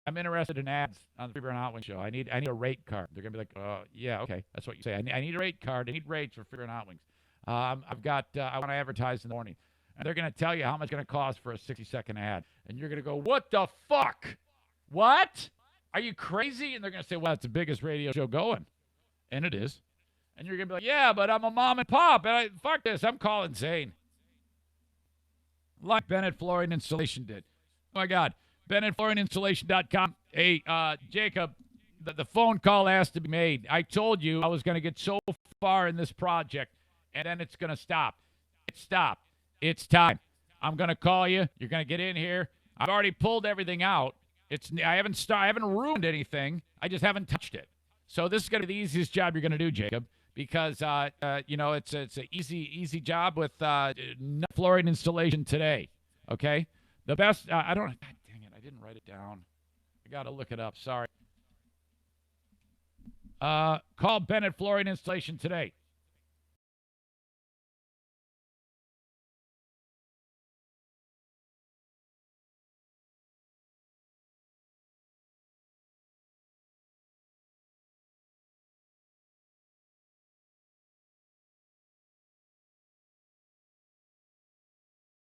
I'm interested in ads on the Fever and Hot Wings show. I need a rate card. They're going to be like, yeah, okay. That's what you say. I need a rate card. I need rates for Fever and Hot Wings. I want to advertise in the morning. And they're going to tell you how much it's going to cost for a 60-second ad. And you're going to go, what the fuck? What? Are you crazy? And they're going to say, well, it's the biggest radio show going. And it is. And you're going to be like, yeah, but I'm a mom and pop. And fuck this. I'm calling Zane. Like Bennett Flooring Installation did. Oh, my God. BennettFlooringInstallation.com. Hey, Jacob, the phone call has to be made. I told you I was going to get so far in this project, and then it's going to stop. It stopped. It's time. I'm going to call you. You're going to get in here. I've already pulled everything out. I haven't ruined anything. I just haven't touched it. So this is going to be the easiest job you're going to do, Jacob, because it's an easy job with flooring installation today. Okay, the best. God dang it, I didn't write it down. I got to look it up. Sorry. Call Bennett Flooring Installation today.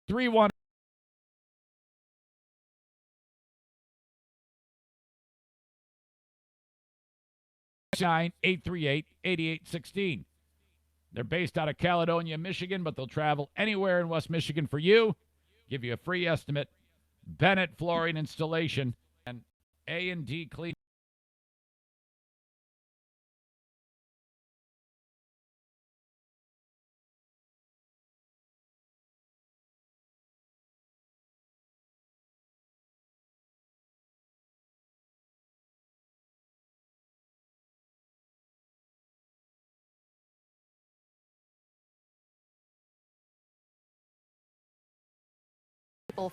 Three one. 838-8816. They're based out of Caledonia, Michigan, but they'll travel anywhere in West Michigan for you. Give you a free estimate. Bennett Flooring Installation and A&D Clean.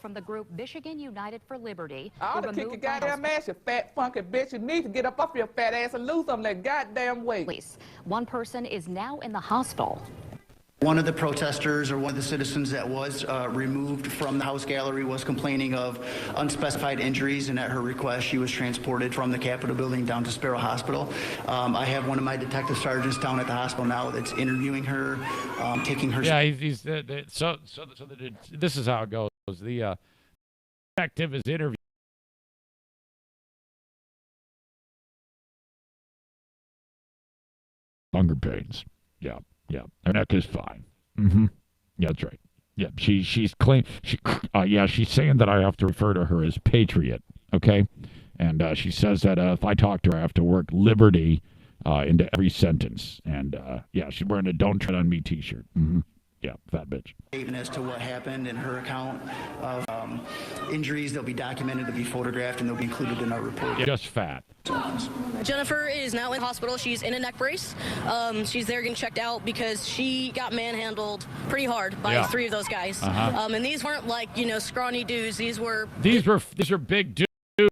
From the group Michigan United for Liberty. I ought to kick your goddamn ass, you fat funky bitch. You need to get up off your fat ass and lose some of that goddamn weight. One person is now in the hospital. One of the protesters or one of the citizens that was removed from the House gallery was complaining of unspecified injuries, and at her request, she was transported from the Capitol building down to Sparrow Hospital. I have one of my detective sergeants down at the hospital now that's interviewing her, taking her. Yeah, this is how it goes. The detective is interviewing. Hunger pains. Yeah. Her neck is fine. Mm-hmm. Yeah, that's right. Yeah, she's saying that I have to refer to her as Patriot. Okay, and she says that if I talk to her, I have to work liberty into every sentence. And she's wearing a "Don't Tread on Me" T-shirt. Mm-hmm. Yeah, fat bitch. As to what happened in her account of injuries, they'll be documented, they'll be photographed, and they'll be included in our report. Yeah, just fat. Jennifer is now in hospital. She's in a neck brace. She's there getting checked out because she got manhandled pretty hard by three of those guys. And these weren't like, scrawny dudes. These were big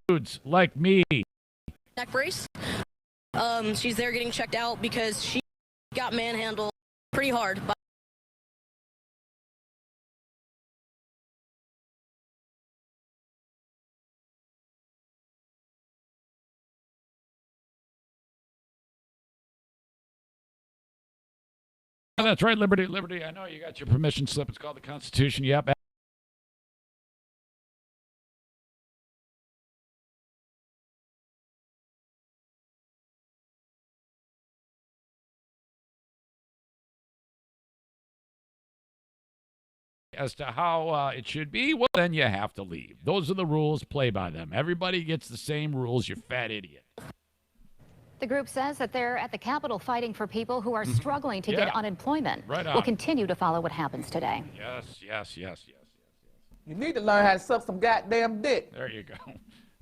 dudes like me. Neck brace. She's there getting checked out because she got manhandled pretty hard by Oh, that's right, Liberty. I know you got your permission slip. It's called the Constitution. Yep. as to how it should be, well, then you have to leave. Those are the rules. Play by them. Everybody gets the same rules, you fat idiot. The group says that they're at the Capitol fighting for people who are struggling to get unemployment. Right on. We'll continue to follow what happens today. Yes. You need to learn how to suck some goddamn dick. There you go.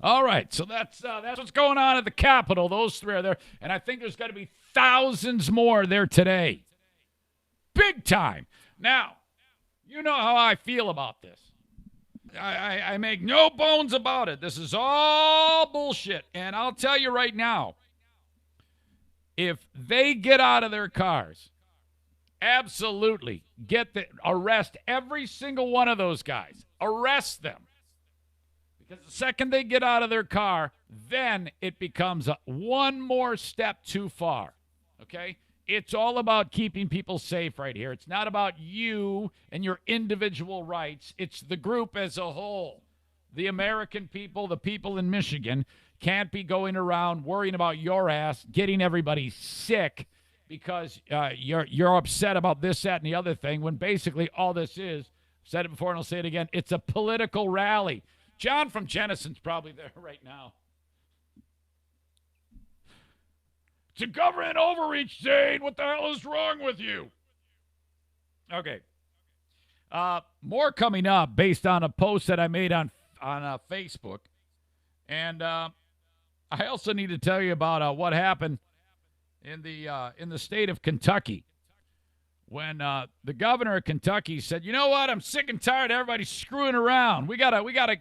All right, so that's what's going on at the Capitol. Those three are there, and I think there's got to be thousands more there today. Big time. Now, you know how I feel about this. I make no bones about it. This is all bullshit, and I'll tell you right now, if they get out of their cars, absolutely arrest every single one of those guys. Arrest them. Because the second they get out of their car, then it becomes one more step too far. Okay? It's all about keeping people safe right here. It's not about you and your individual rights. It's the group as a whole. The American people, the people in Michigan, can't be going around worrying about your ass, getting everybody sick because you're upset about this, that, and the other thing, when basically all this is, I've said it before and I'll say it again, it's a political rally. John from Jennison's probably there right now. It's a government overreach, Zane. What the hell is wrong with you? Okay. More coming up based on a post that I made on Facebook. And I also need to tell you about what happened in the state of Kentucky when the governor of Kentucky said, "You know what? I'm sick and tired of everybody screwing around. We gotta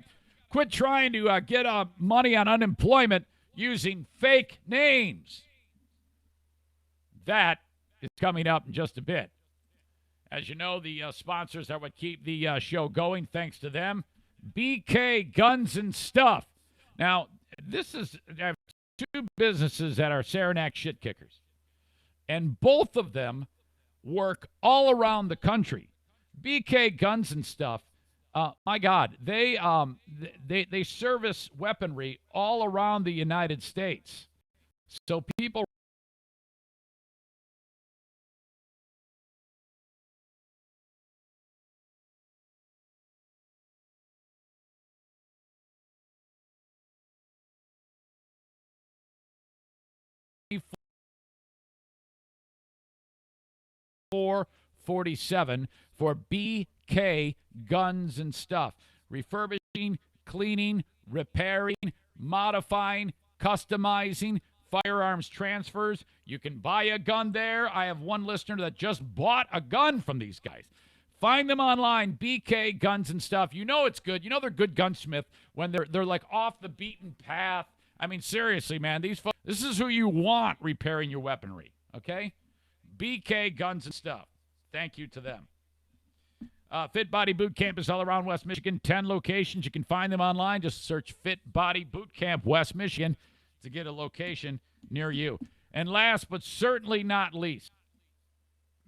quit trying to get money on unemployment using fake names." That is coming up in just a bit. As you know, the sponsors are what keep the show going. Thanks to them. BK Guns and Stuff. Now, I have two businesses that are Saranac shit kickers. And both of them work all around the country. BK Guns and Stuff, my God, they service weaponry all around the United States. So people $447 for BK Guns and Stuff. Refurbishing, cleaning, repairing, modifying, customizing, firearms transfers. You can buy a gun there. I have one listener that just bought a gun from these guys. Find them online, BK Guns and Stuff. You know it's good. You know they're good gunsmith when they're like off the beaten path. I mean, seriously, man, these folks, this is who you want repairing your weaponry, okay? BK Guns and Stuff. Thank you to them. Fit Body Boot Camp is all around West Michigan. 10 locations. You can find them online. Just search Fit Body Boot Camp West Michigan to get a location near you. And last but certainly not least,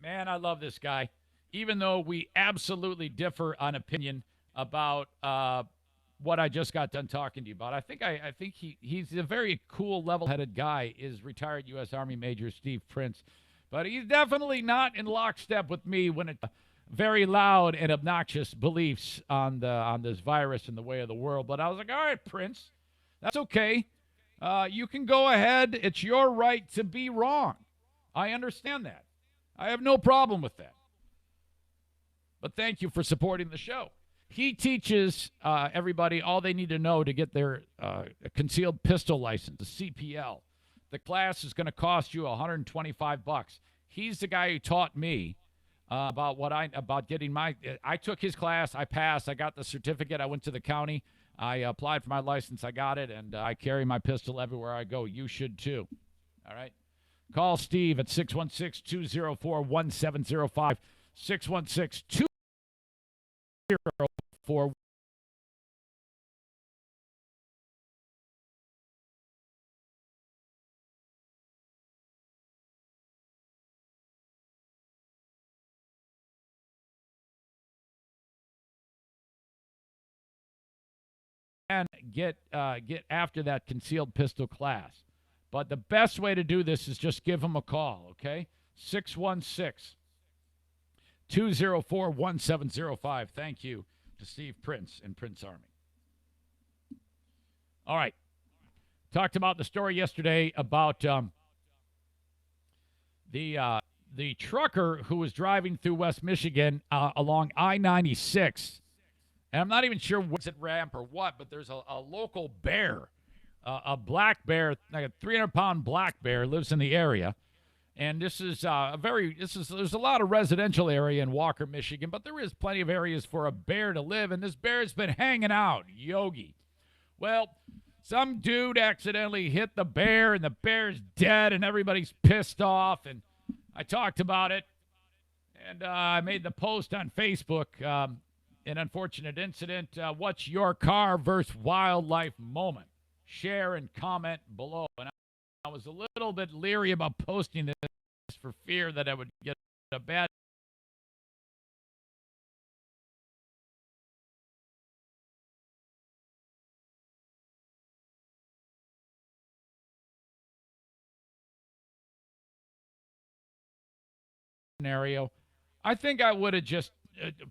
man, I love this guy. Even though we absolutely differ on opinion about what I just got done talking to you about, I think he's a very cool, level-headed guy, is retired U.S. Army Major Steve Prince. But he's definitely not in lockstep with me when it's very loud and obnoxious beliefs on this virus and the way of the world. But I was like, all right, Prince, that's okay. You can go ahead. It's your right to be wrong. I understand that. I have no problem with that. But thank you for supporting the show. He teaches everybody all they need to know to get their concealed pistol license, the CPL. The class is going to cost you $125. He's the guy who taught me about getting my. I took his class. I passed. I got the certificate. I went to the county. I applied for my license. I got it, and I carry my pistol everywhere I go. You should too. All right. Call Steve at 616-204-1705. 616-204. And get after that concealed pistol class. But the best way to do this is just give them a call, okay? 204-1705. Thank you to Steve Prince and Prince Army. All right. Talked about the story yesterday about the trucker who was driving through West Michigan along I-96. And I'm not even sure what's it ramp or what, but there's a local bear, a black bear, like a 300-pound black bear lives in the area. And this is there's a lot of residential area in Walker, Michigan, but there is plenty of areas for a bear to live, and this bear's been hanging out, Yogi. Well, some dude accidentally hit the bear, and the bear's dead, and everybody's pissed off, and I talked about it, and I made the post on Facebook, an unfortunate incident. What's your car versus wildlife moment? Share and comment below. And I was a little bit leery about posting this for fear that I would get a bad scenario. I think I would have just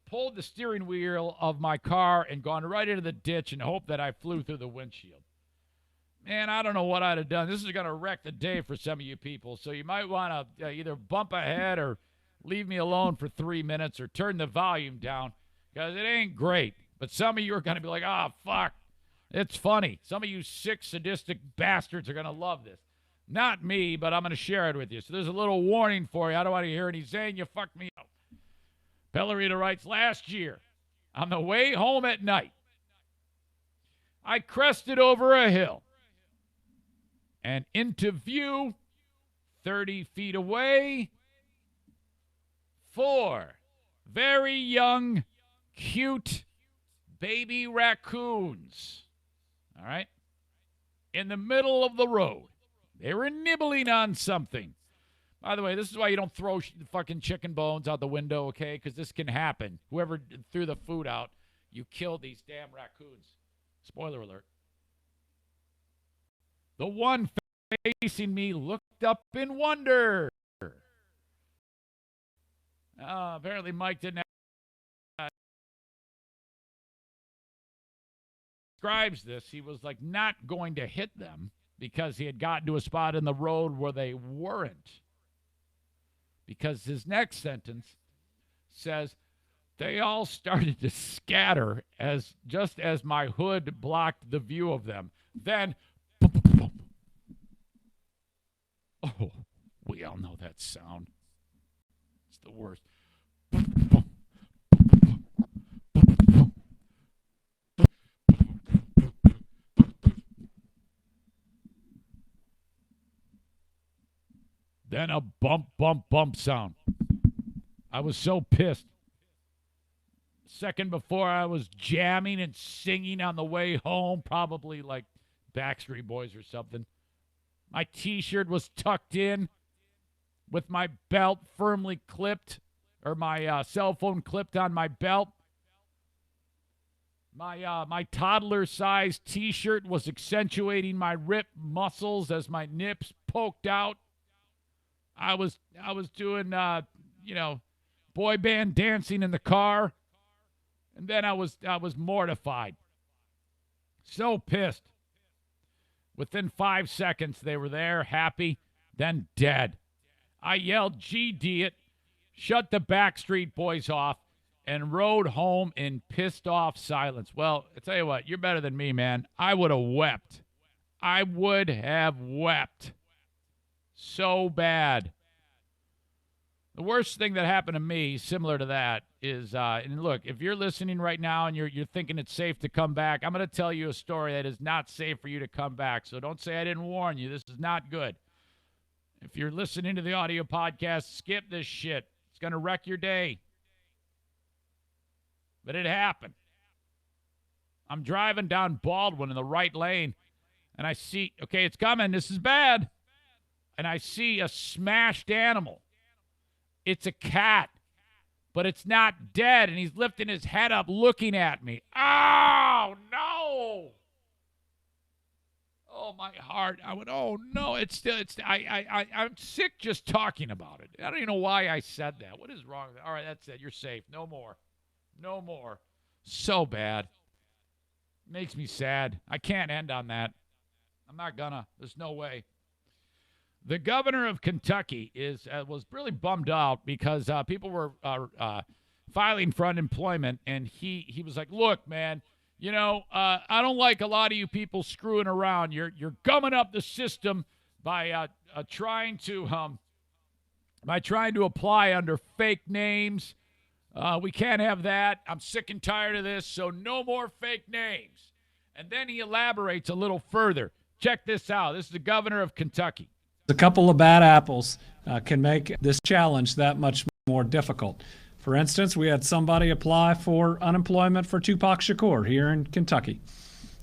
pulled the steering wheel of my car and gone right into the ditch and hoped that I flew through the windshield. Man, I don't know what I'd have done. This is going to wreck the day for some of you people. So you might want to either bump ahead or leave me alone for 3 minutes or turn the volume down because it ain't great. But some of you are going to be like, oh, fuck. It's funny. Some of you sick, sadistic bastards are going to love this. Not me, but I'm going to share it with you. So there's a little warning for you. I don't want to hear any saying you fucked me up. Bellarita writes, last year, on the way home at night, I crested over a hill. And into view, 30 feet away, 4 very young, cute baby raccoons. All right? In the middle of the road. They were nibbling on something. By the way, this is why you don't throw fucking chicken bones out the window, okay? Because this can happen. Whoever threw the food out, you killed these damn raccoons. Spoiler alert. The one facing me looked up in wonder. Apparently Mike didn't have describes this. He was like not going to hit them because he had gotten to a spot in the road where they weren't. Because his next sentence says, they all started to scatter just as my hood blocked the view of them. Then oh, we all know that sound. It's the worst. Then a bump, bump, bump sound. I was so pissed. Second before, I was jamming and singing on the way home, probably like Backstreet Boys or something. My T-shirt was tucked in with my belt firmly clipped, or my cell phone clipped on my belt. My toddler-sized T-shirt was accentuating my ripped muscles as my nips poked out. I was doing, boy band dancing in the car, and then I was mortified. So pissed. Within 5 seconds, they were there, happy, then dead. I yelled, GD it, shut the Backstreet Boys off, and rode home in pissed-off silence. Well, I tell you what, you're better than me, man. I would have wept. I would have wept. So bad. The worst thing that happened to me, similar to that, is, and look, if you're listening right now and you're thinking it's safe to come back, I'm going to tell you a story that is not safe for you to come back. So don't say I didn't warn you. This is not good. If you're listening to the audio podcast, skip this shit. It's going to wreck your day. But it happened. I'm driving down Baldwin in the right lane, and I see, okay, it's coming. This is bad. And I see a smashed animal. It's a cat, but it's not dead, and he's lifting his head up looking at me. Oh, no! Oh, my heart. I went, oh, no, I'm sick just talking about it. I don't even know why I said that. What is wrong? All right, that's it. You're safe. No more. No more. So bad. Makes me sad. I can't end on that. I'm not gonna. There's no way. The governor of Kentucky was really bummed out because people were filing for unemployment, and he was like, look, man, I don't like a lot of you people screwing around. You're gumming up the system by trying to apply under fake names. We can't have that. I'm sick and tired of this, so no more fake names. And then he elaborates a little further. Check this out. This is the governor of Kentucky. A couple of bad apples can make this challenge that much more difficult. For instance, we had somebody apply for unemployment for Tupac Shakur here in Kentucky.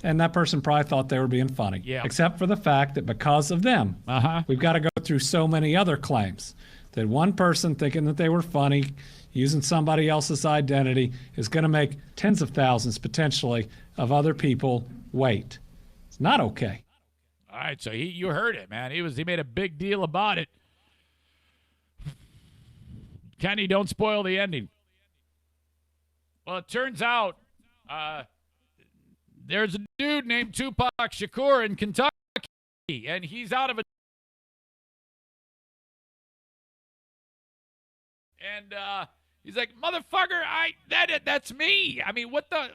And that person probably thought they were being funny. Yeah. Except for the fact that because of them, we've got to go through so many other claims that one person thinking that they were funny, using somebody else's identity, is going to make tens of thousands potentially of other people wait. It's not okay. All right, so you heard it, man. He made a big deal about it. Kenny, don't spoil the ending. Well, it turns out there's a dude named Tupac Shakur in Kentucky, and he's out of a... And he's like, motherfucker, that's me. I mean, what the...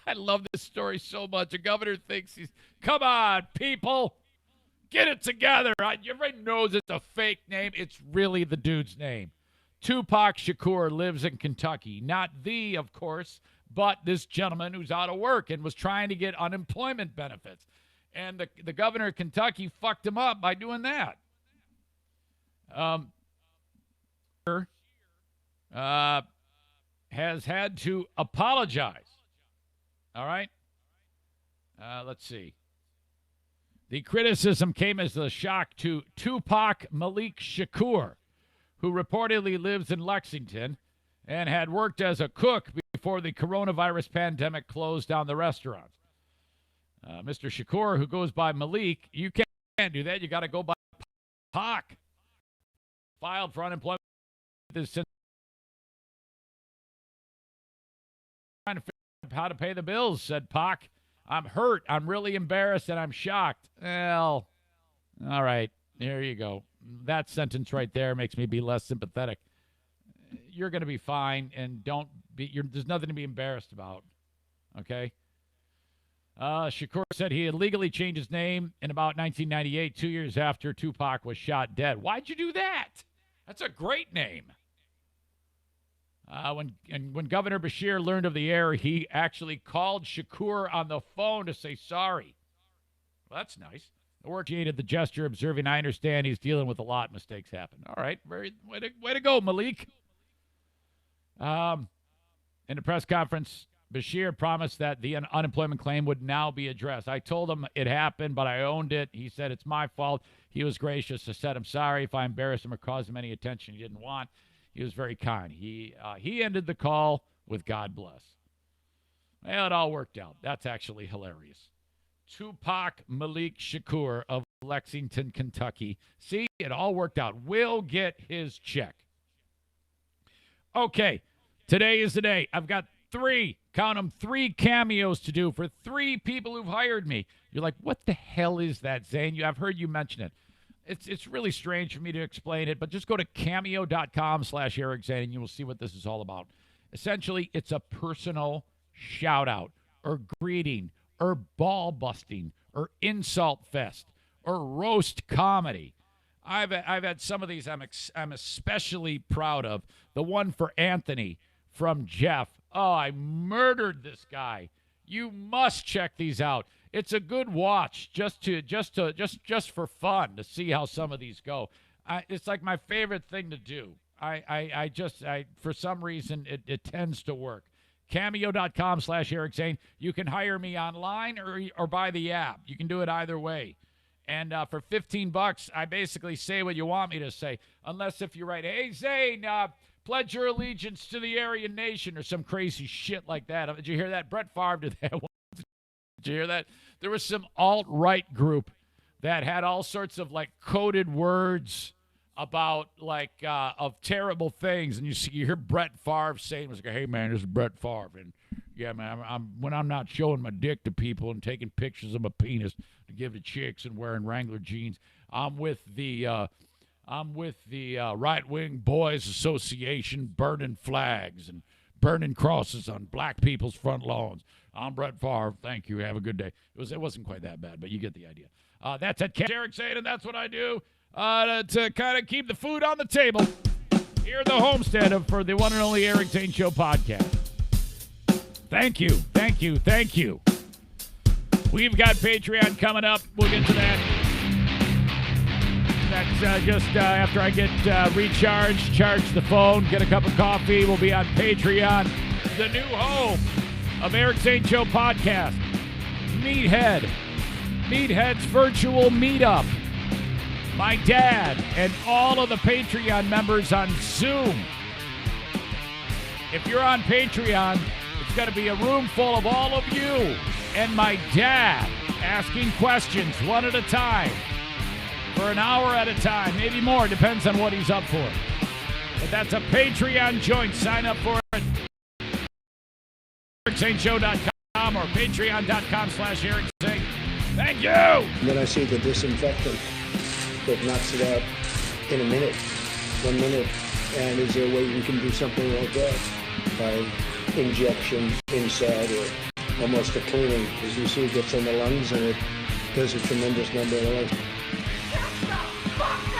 I love this story so much. The governor thinks come on, people, get it together. Everybody knows it's a fake name. It's really the dude's name. Tupac Shakur lives in Kentucky. Not of course, but this gentleman who's out of work and was trying to get unemployment benefits. And the governor of Kentucky fucked him up by doing that. Has had to apologize. All right? Let's see. The criticism came as a shock to Tupac Malik Shakur, who reportedly lives in Lexington and had worked as a cook before the coronavirus pandemic closed down the restaurants. Mr. Shakur, who goes by Malik, you can't do that. You got to go by Pac. Filed for unemployment since trying to figure out how to pay the bills, said Pac. I'm hurt. I'm really embarrassed, and I'm shocked. Well, all right. There you go. That sentence right there makes me be less sympathetic. You're going to be fine, and there's nothing to be embarrassed about, okay? Shakur said he had legally changed his name in about 1998, 2 years after Tupac was shot dead. Why'd you do that? That's a great name. When Governor Beshear learned of the error, he actually called Shakur on the phone to say sorry. Well, that's nice. The work created the gesture, observing, I understand he's dealing with a lot. Mistakes happen. All right. Way to go, Malik. In the press conference, Beshear promised that the unemployment claim would now be addressed. I told him it happened, but I owned it. He said it's my fault. He was gracious. I said I'm sorry if I embarrassed him or caused him any attention he didn't want. He was very kind. He ended the call with God bless. Well, it all worked out. That's actually hilarious. Tupac Malik Shakur of Lexington, Kentucky. See, it all worked out. Will get his check. Okay, today is the day. I've got three cameos to do for three people who've hired me. You're like, what the hell is that, Zane? I've heard you mention it. It's really strange for me to explain it, but just go to cameo.com/Eric Zane and you will see what this is all about. Essentially, it's a personal shout-out or greeting or ball busting or insult fest or roast comedy. I've had some of these I'm especially proud of. The one for Anthony from Jeff. Oh, I murdered this guy. You must check these out. It's a good watch just for fun to see how some of these go. It's like my favorite thing to do. I for some reason it tends to work. Cameo.com/Eric Zane. You can hire me online or buy the app. You can do it either way. And for $15, I basically say what you want me to say. Unless if you write, hey, Zane, pledge your allegiance to the Aryan nation or some crazy shit like that. Did you hear that? Brett Favre did that once. Did you hear that? There was some alt-right group that had all sorts of, like, coded words about, like, of terrible things. And you hear Brett Favre saying, like, hey, man, this is Brett Favre. And, yeah, man, when I'm not showing my dick to people and taking pictures of my penis to give to chicks and wearing Wrangler jeans, I'm with the right-wing boys association burning flags and burning crosses on black people's front lawns. I'm Brett Favre. Thank you. Have a good day. It wasn't quite that bad, but you get the idea. That's at Eric saying, and that's what I do to kind of keep the food on the table here at the homestead for the one and only Eric Zane Show podcast. Thank you. Thank you. Thank you. We've got Patreon coming up. We'll get to that. That's just after I get recharged, charge the phone, get a cup of coffee. We'll be on Patreon, the new home of Eric Zane Show podcast. Meathead's virtual meetup. My dad and all of the Patreon members on Zoom. If you're on Patreon, it's going to be a room full of all of you and my dad asking questions one at a time for an hour at a time, maybe more, depends on what he's up for. But that's a Patreon joint. Sign up for it. EricZaneShow.com or Patreon.com/EricZane. Thank you. And then I see the disinfectant that knocks it out in a minute, 1 minute. And is there a way we can do something like that by injection inside or almost a cleaning? As you see, it gets in the lungs and it does a tremendous number of lungs. Fuck!